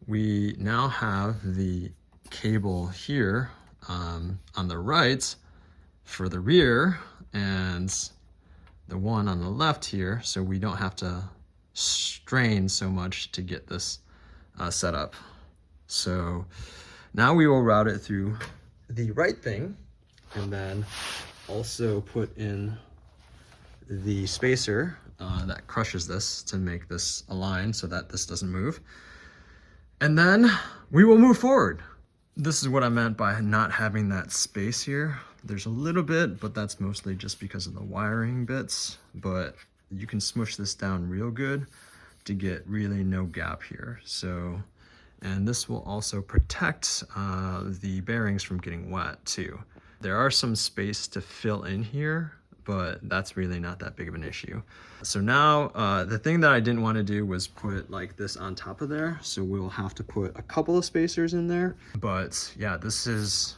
we now have the cable here on the right for the rear and the one on the left here, so we don't have to strain so much to get this set up. So now we will route it through the right thing and then also put in the spacer that crushes this to make this align so that this doesn't move. And then we will move forward. This is what I meant by not having that space here. There's a little bit, but that's mostly just because of the wiring bits. But you can smush this down real good to get really no gap here. So And this will also protect the bearings from getting wet too. There are some space to fill in here, but that's really not that big of an issue. So now the thing that I didn't want to do was put like this on top of there. So we'll have to put a couple of spacers in there. But yeah, this is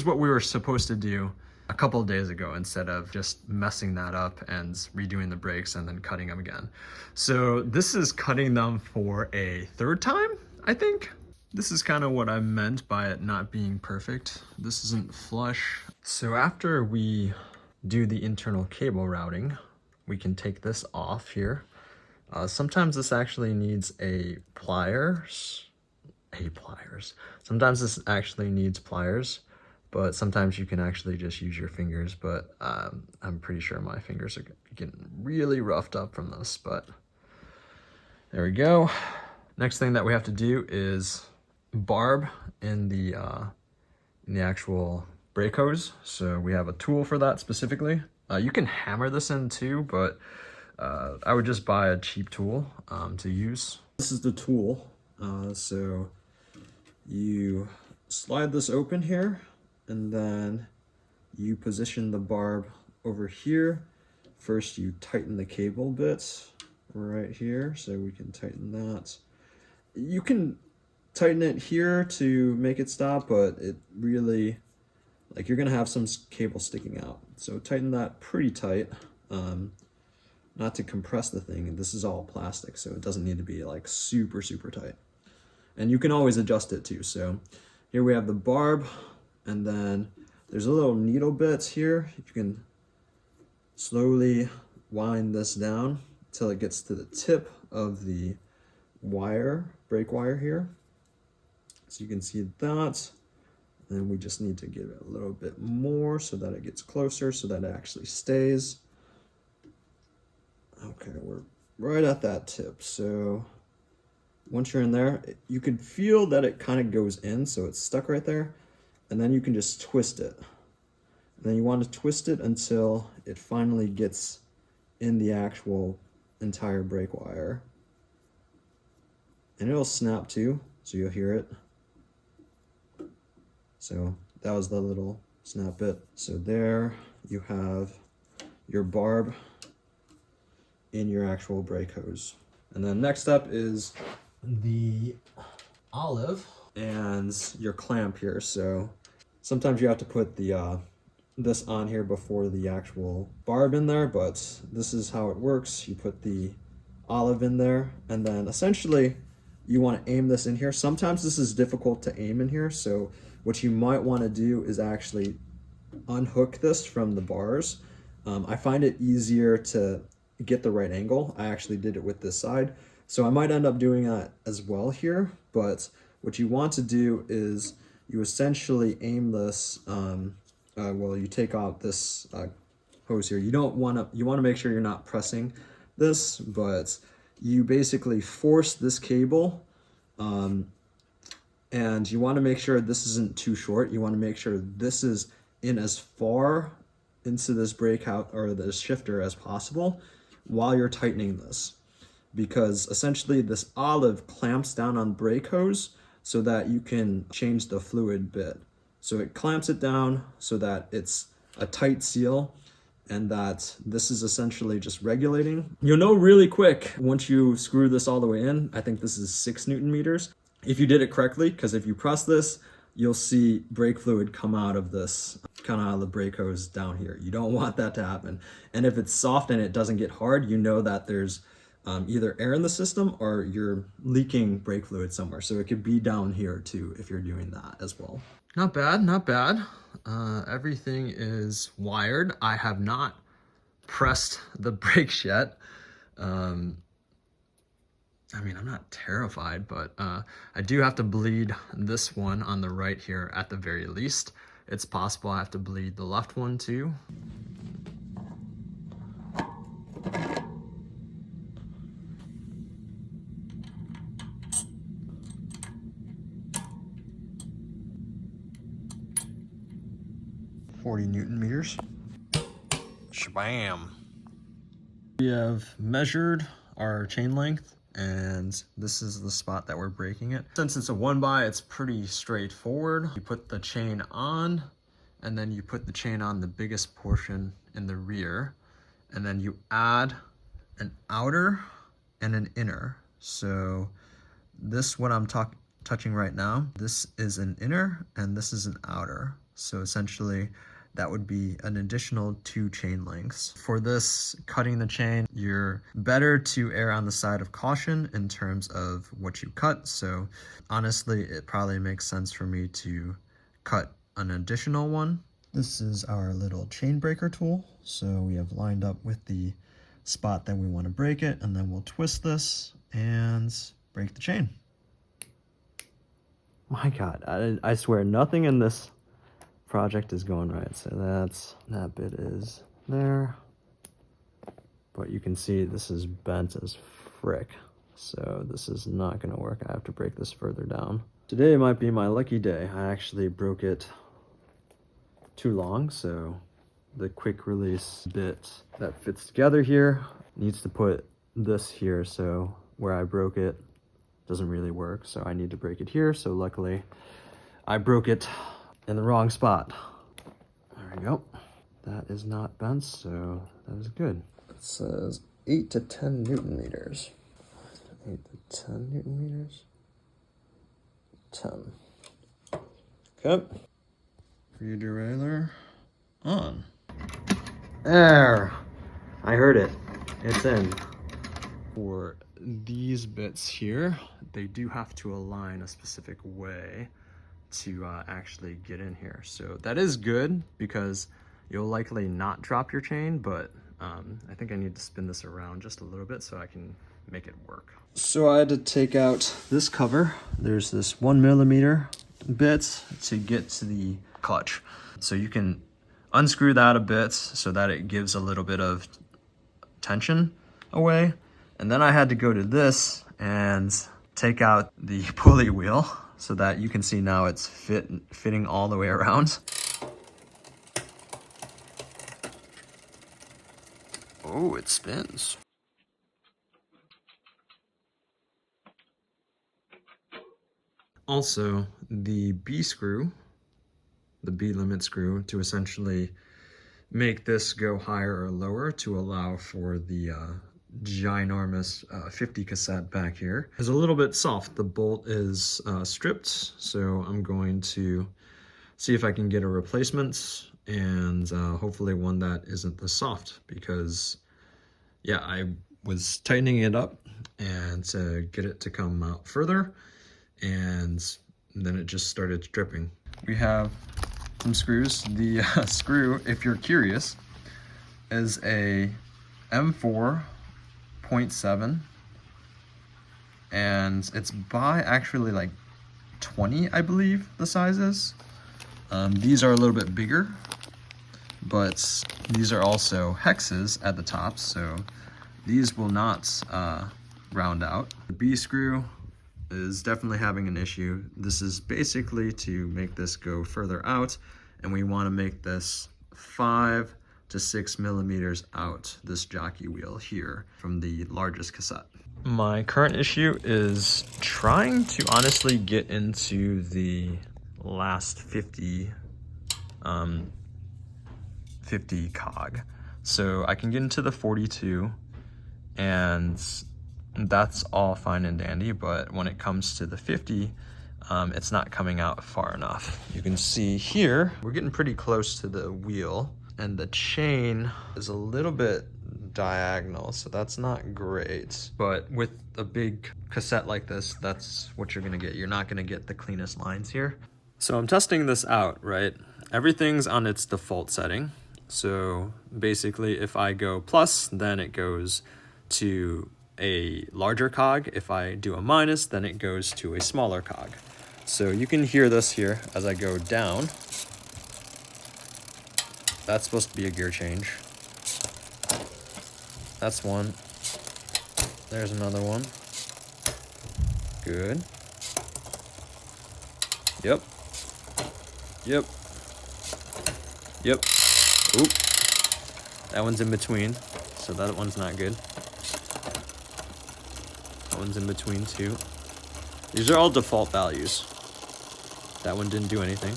what we were supposed to do a couple of days ago instead of just messing that up and redoing the brakes and then cutting them again. So this is cutting them for a third time, I think. This is kind of what I meant by it not being perfect. This isn't flush. So after we do the internal cable routing, we can take this off here. Sometimes this actually needs pliers. Sometimes this actually needs pliers, but sometimes you can actually just use your fingers. But I'm pretty sure my fingers are getting really roughed up from this, but there we go. Next thing that we have to do is barb in the actual brake hose. So we have a tool for that specifically. You can hammer this in too, but I would just buy a cheap tool to use. This is the tool. So you slide this open here, and then you position the barb over here. First you tighten the cable bits right here, so we can tighten that. You can tighten it here to make it stop, but it really, like, you're gonna have some cable sticking out. So tighten that pretty tight, not to compress the thing. And this is all plastic, so it doesn't need to be like super, super tight. And you can always adjust it too. So here we have the barb, and then there's a little needle bits here. You can slowly wind this down until it gets to the tip of the wire, brake wire here. So you can see that. And we just need to give it a little bit more so that it gets closer, so that it actually stays. Okay, we're right at that tip. So once you're in there, you can feel that it kind of goes in, so it's stuck right there. And then you can just twist it. And then you want to twist it until it finally gets in the actual entire brake wire. And it'll snap too, so you'll hear it. So that was the little snap bit. So there you have your barb in your actual brake hose. And then next up is the olive and your clamp here. So sometimes you have to put the this on here before the actual barb in there, but this is how it works. You put the olive in there, and then essentially you want to aim this in here. Sometimes this is difficult to aim in here, so what you might want to do is actually unhook this from the bars. I find it easier to get the right angle. I actually did it with this side, so I might end up doing that as well here. But what you want to do is you essentially aim this, well, you take out this hose here. You want to make sure you're not pressing this, but you basically force this cable, and you want to make sure this isn't too short. You want to make sure this is in as far into this brake out or this shifter as possible while you're tightening this, because essentially this olive clamps down on brake hose so that you can change the fluid bit. So it clamps it down so that it's a tight seal, and that this is essentially just regulating. You'll know really quick once you screw this all the way in. I think this is 6 Newton meters. If you did it correctly, because if you press this, you'll see brake fluid come out of this, kind of out of the brake hose down here. You don't want that to happen. And if it's soft and it doesn't get hard, you know that there's either air in the system or you're leaking brake fluid somewhere. So it could be down here too if you're doing that as well. Not bad, not bad. Everything is wired. I have not pressed the brakes yet. I mean, I'm not terrified, but I do have to bleed this one on the right here at the very least. It's possible I have to bleed the left one too. Newton meters. Shabam. We have measured our chain length, and this is the spot that we're breaking it. Since it's a 1x, it's pretty straightforward. You put the chain on, and then you put the chain on the biggest portion in the rear, and then you add an outer and an inner. So this, what I'm touching right now, this is an inner and this is an outer. So essentially that would be an additional 2 chain lengths. For this, cutting the chain, you're better to err on the side of caution in terms of what you cut. So honestly, it probably makes sense for me to cut an additional one. This is our little chain breaker tool. So we have lined up with the spot that we want to break it, and then we'll twist this and break the chain. My God, I swear nothing in this project is going right. So that bit is there, but you can see this is bent as frick. So this is not going to work. I have to break this further down. Today might be my lucky day. I actually broke it too long, so the quick release bit that fits together here needs to put this here, so where I broke it doesn't really work, so I need to break it here. So luckily I broke it in the wrong spot. There we go. That is not bent, so that is good. It says 8 to 10 Newton meters. 8 to 10 Newton meters. 10. Okay. Derailleur on. There. I heard it. It's in. For these bits here, they do have to align a specific way to actually get in here. So that is good because you'll likely not drop your chain, but I think I need to spin this around just a little bit so I can make it work. So I had to take out this cover. There's this 1mm bit To get to the clutch. So you can unscrew that a bit so that it gives a little bit of tension away. And then I had to go to this and take out the pulley wheel so that you can see now it's fitting all the way around. Oh, it spins. Also, the B screw, the B limit screw, to essentially make this go higher or lower to allow for the ginormous 50 cassette back here, is a little bit soft. The bolt is stripped, so I'm going to see if I can get a replacement, and hopefully one that isn't this soft, because yeah, I was tightening it up and to get it to come out further, and then it just started stripping. We have some screws. The screw, if you're curious, is a M4.7, and it's by actually like 20, I believe the size is. These are a little bit bigger, but these are also hexes at the top, so these will not round out. The B screw is definitely having an issue. This is basically to make this go further out, and we want to make this 5 to 6 millimeters out, this jockey wheel here, from the largest cassette. My current issue is trying to honestly get into the last 50 cog. So I can get into the 42, and that's all fine and dandy, but when it comes to the 50, it's not coming out far enough. You can see here, we're getting pretty close to the wheel, and the chain is a little bit diagonal, so that's not great. But with a big cassette like this, that's what you're gonna get. You're not gonna get the cleanest lines here. So I'm testing this out, right? Everything's on its default setting. So basically, if I go plus, then it goes to a larger cog. If I do a minus, then it goes to a smaller cog. So you can hear this here as I go down. That's supposed to be a gear change. That's one. There's another one. Good. Yep. Yep. Yep. Oop. That one's in between, so that one's not good. That one's in between too. These are all default values. That one didn't do anything.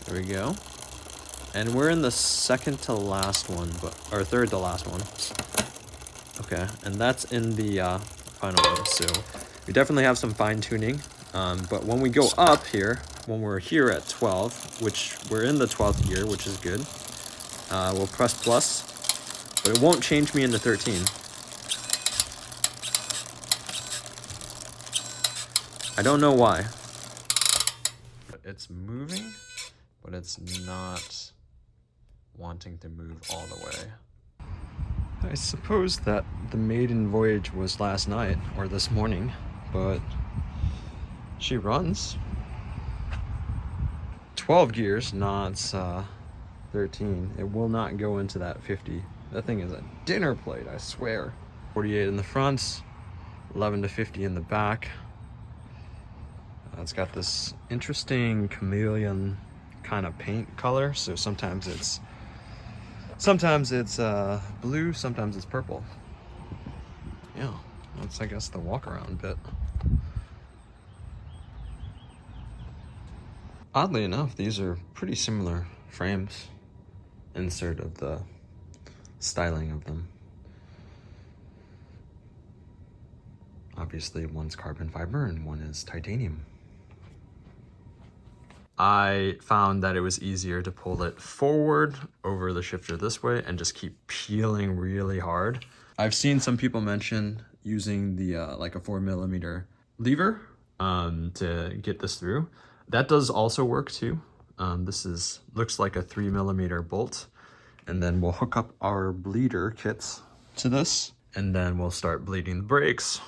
There we go. And we're in the second to last one, or third to last one. Okay, and that's in the final one. So we definitely have some fine tuning. But when we go up here, when we're here at 12, which we're in the 12th gear, which is good, we'll press plus, but it won't change me into 13. I don't know why. It's moving, but it's not wanting to move all the way. I suppose that the maiden voyage was last night or this morning, but she runs 12 gears, not 13. It will not go into that 50. That thing is a dinner plate, I swear. 48 in the front, 11 to 50 in the back. It's got this interesting chameleon kind of paint color, so sometimes it's blue, sometimes it's purple. Yeah, that's I guess the walk around bit. Oddly enough, these are pretty similar frames, insert of the styling of them. Obviously one's carbon fiber and one is titanium. I found that it was easier to pull it forward over the shifter this way and just keep peeling really hard. I've seen some people mention using the like a 4mm lever to get this through. That does also work too. This looks like a 3mm bolt, and then we'll hook up our bleeder kits to this, and then we'll start bleeding the brakes.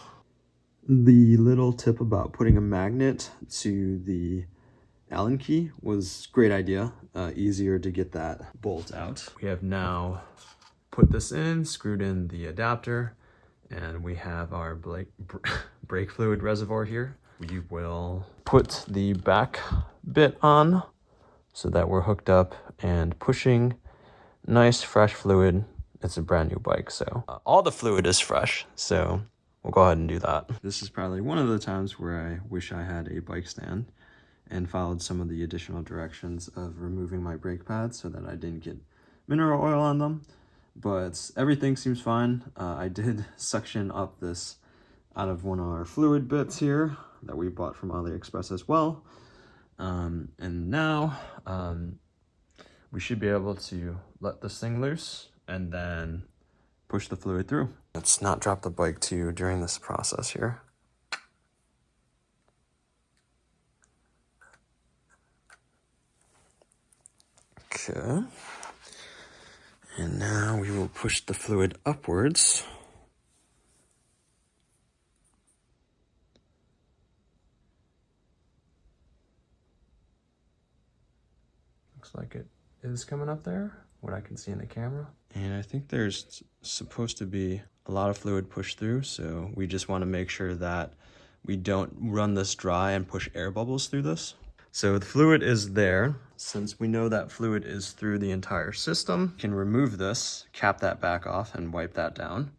The little tip about putting a magnet to the Allen key was a great idea. Easier to get that bolt out. We have now put this in, screwed in the adapter, and we have our brake fluid reservoir here. We will put the back bit on so that we're hooked up and pushing nice fresh fluid. It's a brand new bike, so all the fluid is fresh, so we'll go ahead and do that. This is probably one of the times where I wish I had a bike stand and followed some of the additional directions of removing my brake pads so that I didn't get mineral oil on them. But everything seems fine. I did suction up this out of one of our fluid bits here that we bought from AliExpress as well. And now we should be able to let this thing loose and then push the fluid through. Let's not drop the bike too during this process here. Okay, and now we will push the fluid upwards. Looks like it is coming up there, what I can see in the camera. And I think there's supposed to be a lot of fluid pushed through, so we just want to make sure that we don't run this dry and push air bubbles through this. So the fluid is there. Since we know that fluid is through the entire system, we can remove this, cap that back off and wipe that down,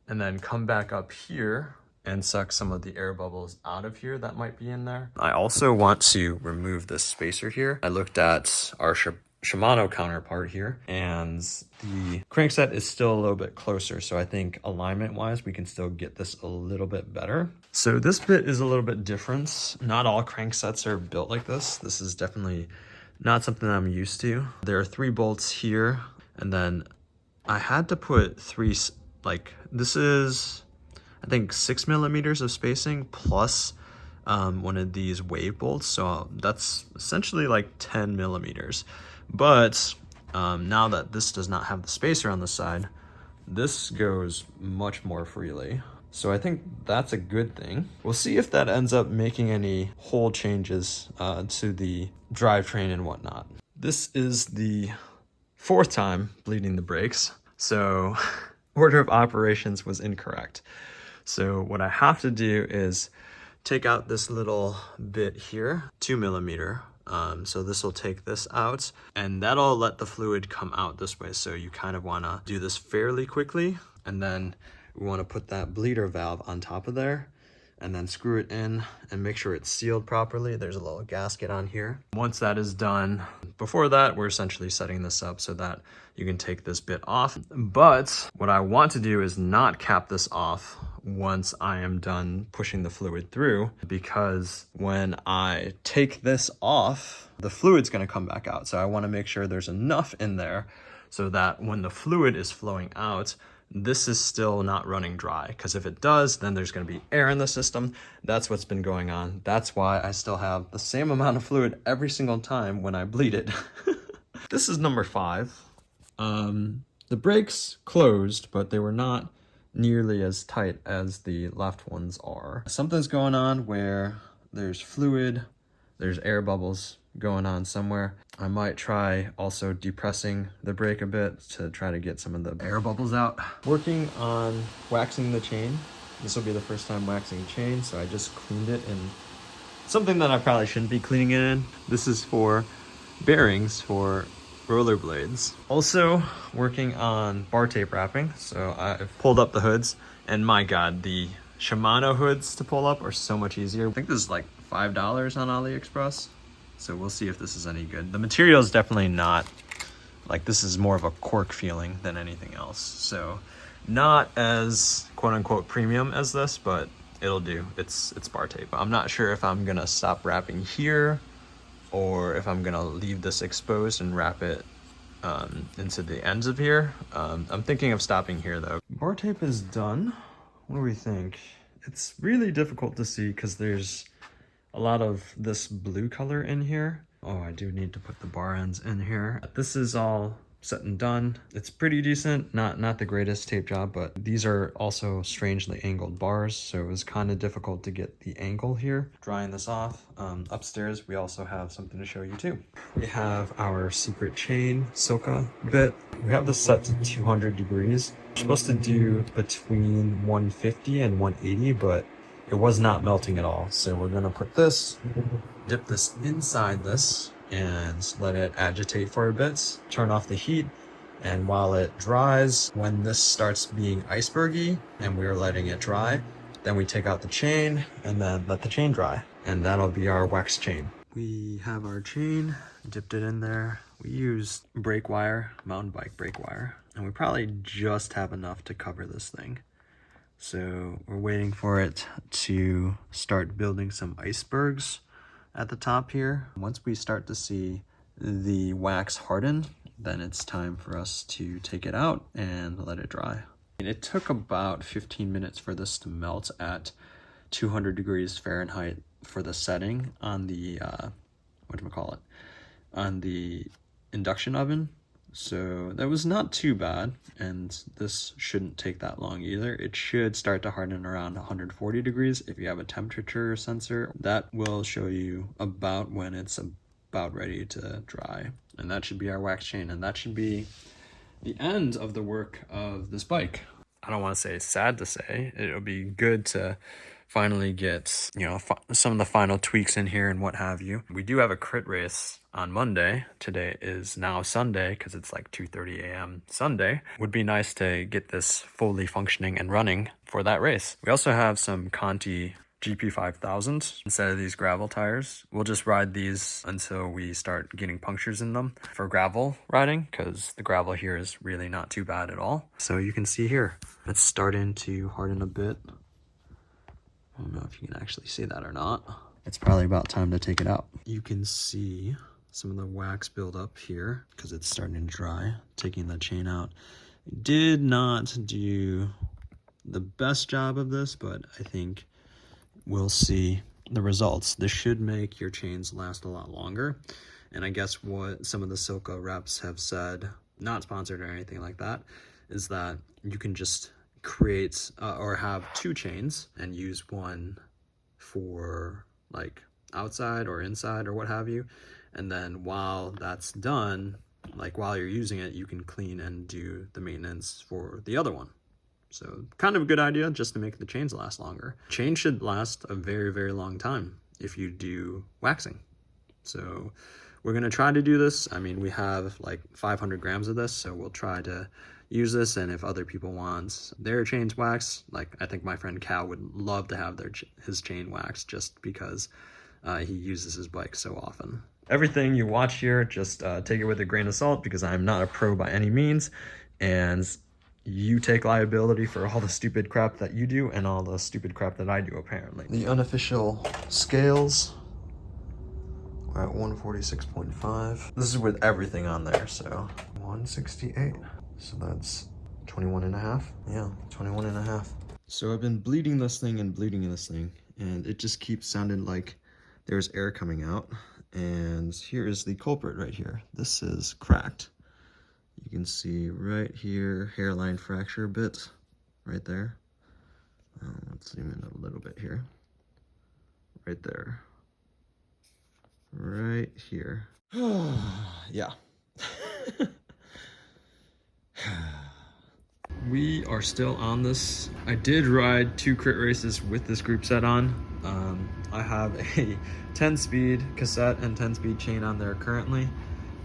and then come back up here and suck some of the air bubbles out of here that might be in there. I also want to remove this spacer here. I looked at our Shimano counterpart here, and the crankset is still a little bit closer, so I think alignment wise we can still get this a little bit better. So this bit is a little bit different. Not all cranksets are built like this. This is definitely not something that I'm used to. There are 3 bolts here, and then I had to put 3, like this is I think 6mm of spacing plus one of these wave bolts, so that's essentially like 10mm. But now that this does not have the spacer on the side, this goes much more freely. So I think that's a good thing. We'll see if that ends up making any whole changes to the drivetrain and whatnot. This is the 4th time bleeding the brakes, so order of operations was incorrect. So what I have to do is take out this little bit here, 2mm. So this will take this out, and that'll let the fluid come out this way. So you kind of want to do this fairly quickly and then we want to put that bleeder valve on top of there and then screw it in and make sure it's sealed properly. There's a little gasket on here. Once that is done, before that, we're essentially setting this up so that you can take this bit off. But what I want to do is not cap this off once I am done pushing the fluid through, because when I take this off, the fluid's going to come back out. So I want to make sure there's enough in there so that when the fluid is flowing out, this is still not running dry, because if it does, then there's going to be air in the system. That's what's been going on. That's why I still have the same amount of fluid every single time when I bleed it. This is number 5. The brakes closed, but they were not nearly as tight as the left ones are. Something's going on where there's fluid, there's air bubbles going on somewhere. I might try also depressing the brake a bit to try to get some of the air bubbles out. Working on waxing the chain. This will be the first time waxing a chain, so I just cleaned it in something that I probably shouldn't be cleaning it in. This is for bearings for roller blades. Also working on bar tape wrapping. So I've pulled up the hoods, and my God, the Shimano hoods to pull up are so much easier. I think this is like $5 on AliExpress. So we'll see if this is any good. The material is definitely not, like, this is more of a cork feeling than anything else. So not as quote unquote premium as this, but it'll do. It's bar tape. I'm not sure if I'm gonna stop wrapping here or if I'm gonna leave this exposed and wrap it into the ends of here. I'm thinking of stopping here though. Bar tape is done. What do we think? It's really difficult to see because there's a lot of this blue color in here. Oh, I do need to put the bar ends in here. This is all set and done. It's pretty decent, not the greatest tape job, but these are also strangely angled bars, so it was kind of difficult to get the angle here. Drying this off. Upstairs, we also have something to show you too. We have our secret chain Silka bit. We have this set to 200 degrees. We're supposed to do between 150 and 180, but it was not melting at all. So we're gonna put this, dip this inside this, and let it agitate for a bit, turn off the heat, and while it dries, when this starts being icebergy and we're letting it dry, then we take out the chain and then let the chain dry, and that'll be our wax chain. We have our chain, dipped it in there. We used brake wire, mountain bike brake wire, and we probably just have enough to cover this thing. So we're waiting for it to start building some icebergs at the top here. Once we start to see the wax harden, then it's time for us to take it out and let it dry. And it took about 15 minutes for this to melt at 200 degrees Fahrenheit for the setting on the, on the induction oven. So that was not too bad, and this shouldn't take that long either. It should start to harden around 140 degrees if you have a temperature sensor. That will show you about when it's about ready to dry. And that should be our wax chain, and that should be the end of the work of this bike. I don't want to say it's sad to say. It'll be good to finally get, you know, some of the final tweaks in here and what have you. We do have a crit race on Monday. Today is now Sunday because it's like 2:30 a.m. Sunday. Would be nice to get this fully functioning and running for that race. We also have some Conti GP5000s instead of these gravel tires. We'll just ride these until we start getting punctures in them for gravel riding, because the gravel here is really not too bad at all. So you can see here, it's starting to harden a bit. I don't know if you can actually see that or not. It's probably about time to take it out. You can see some of the wax build up here because it's starting to dry. Taking the chain out. Did not do the best job of this, but I think we'll see the results. This should make your chains last a lot longer. And I guess what some of the Silka reps have said, not sponsored or anything like that, is that you can just create or have 2 chains and use one for like outside or inside or what have you, and then while that's done, like while you're using it, you can clean and do the maintenance for the other one. So kind of a good idea just to make the chains last longer. Chain should last a very, very long time if you do waxing. So we're gonna try to do this. I mean, we have like 500 grams of this, so we'll try to use this, and if other people want their chains waxed, like I think my friend Cal would love to have his chain waxed just because he uses his bike so often. Everything you watch here, just take it with a grain of salt because I'm not a pro by any means, and you take liability for all the stupid crap that you do and all the stupid crap that I do, apparently. The unofficial scales are at 146.5. This is with everything on there, so 168. So that's 21 and a half. Yeah, 21 and a half. So I've been bleeding this thing, and it just keeps sounding like there's air coming out. And here is the culprit right here. This is cracked. You can see right here, hairline fracture bit right there. Let's zoom in a little bit here. Right there. Right here. Yeah. We are still on this. I did ride 2 crit races with this group set on. I have a 10-speed cassette and 10-speed chain on there currently.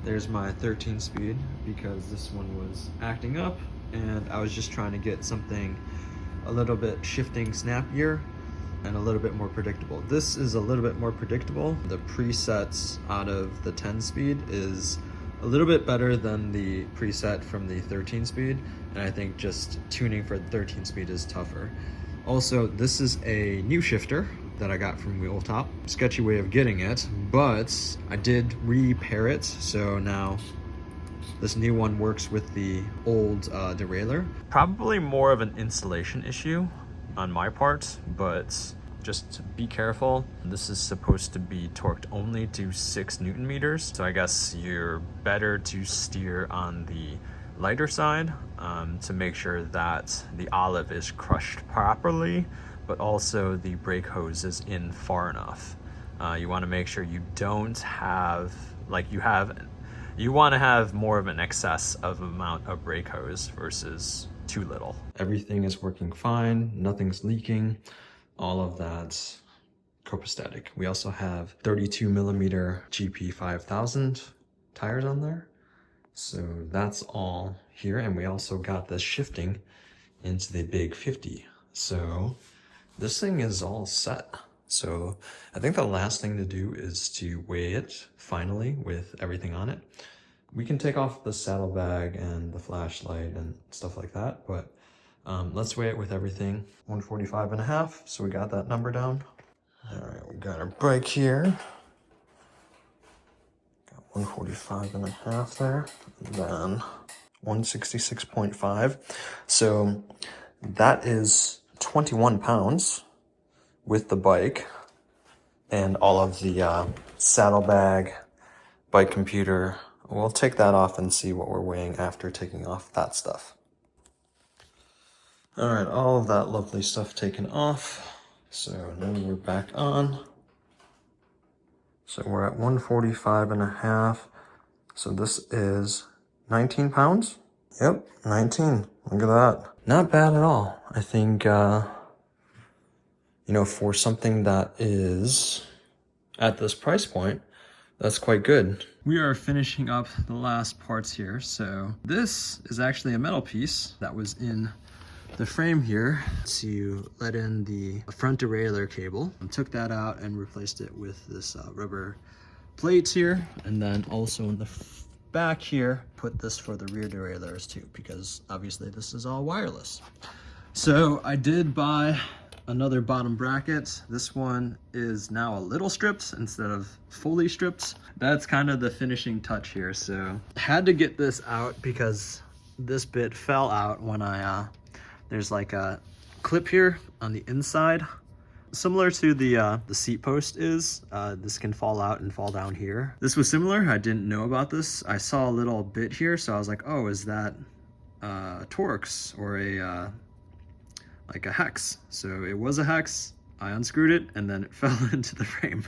There's my 13-speed because this one was acting up and I was just trying to get something a little bit shifting snappier and a little bit more predictable. This is a little bit more predictable. The presets out of the 10-speed is a little bit better than the preset from the 13-speed, and I think just tuning for the 13-speed is tougher. Also, this is a new shifter that I got from Wheeltop. Sketchy way of getting it, but I did repair it, so now this new one works with the old derailleur. Probably more of an installation issue on my part, but just be careful. This is supposed to be torqued only to 6 Newton meters, so I guess you're better to steer on the lighter side to make sure that the olive is crushed properly, but also the brake hose is in far enough. You want to make sure you don't have, you want to have more of an excess of amount of brake hose versus too little. Everything is working fine, nothing's leaking, all of that's copacetic. We also have 32 millimeter GP 5000 tires on there. So that's all here. And we also got this shifting into the big 50. So this thing is all set. So I think the last thing to do is to weigh it finally with everything on it. We can take off the saddlebag and the flashlight and stuff like that, but let's weigh it with everything. 145 and a half, so we got that number down. All right, we got our bike here. Got 145 and a half there, and then 166.5. So that is 21 pounds with the bike and all of the saddlebag, bike computer. We'll take that off and see what we're weighing after taking off that stuff. All right, all of that lovely stuff taken off. So now we're back on. So we're at 145 and a half. So this is 19 pounds. Yep, 19. Look at that. Not bad at all. I think, you know, for something that is at this price point, that's quite good. We are finishing up the last parts here. So this is actually a metal piece that was in the frame here to let in the front derailleur cable. I took that out and replaced it with this rubber plates here. And then also in the back here, put this for the rear derailleurs too, because obviously this is all wireless. So I did buy another bottom bracket. This one is now a little stripped instead of fully stripped. That's kind of the finishing touch here. So I had to get this out because this bit fell out when there's like a clip here on the inside. Similar to the seat post is, this can fall out and fall down here. This was similar, I didn't know about this. I saw a little bit here, so I was like, oh, is that Torx or like a hex? So it was a hex, I unscrewed it, and then it fell into the frame.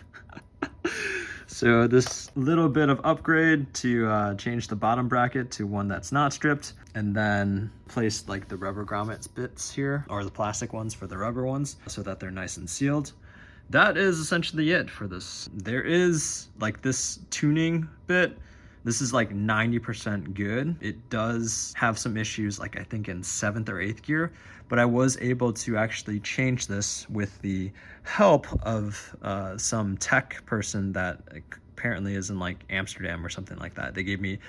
So this little bit of upgrade to change the bottom bracket to one that's not stripped, and then place like the rubber grommets bits here, or the plastic ones for the rubber ones, so that they're nice and sealed. That is essentially it for this. There is like this tuning bit This is like 90% good. It does have some issues, like I think in 7th or 8th gear, but I was able to actually change this with the help of some tech person that apparently is in like Amsterdam or something like that. They gave me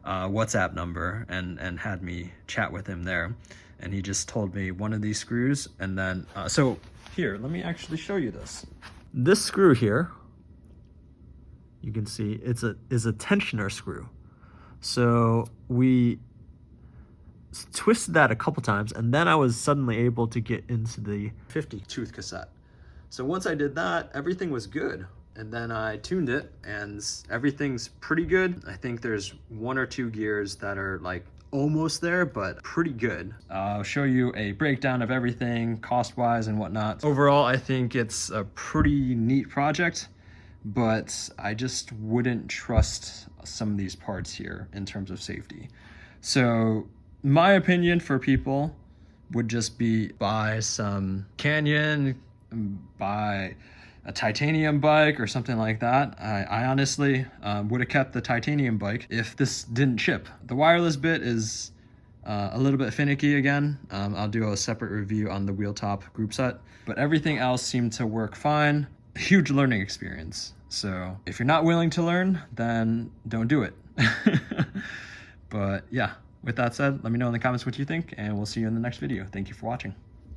a WhatsApp number and had me chat with him there. And he just told me one of these screws, and then, so here, let me actually show you this. This screw here, you can see is a tensioner screw. So we twisted that a couple times, and then I was suddenly able to get into the 50 tooth cassette. So once I did that, everything was good. And then I tuned it, and everything's pretty good. I think there's 1 or 2 gears that are like almost there, but pretty good. I'll show you a breakdown of everything cost-wise and whatnot. Overall, I think it's a pretty neat project, but I just wouldn't trust some of these parts here in terms of safety. So my opinion for people would just be buy some Canyon, buy a titanium bike or something like that. I honestly would have kept the titanium bike if this didn't chip. The wireless bit is a little bit finicky again. I'll do a separate review on the Wheeltop Groupset, but everything else seemed to work fine. Huge learning experience. So if you're not willing to learn, then don't do it. But yeah, with that said, let me know in the comments what you think, and we'll see you in the next video. Thank you for watching.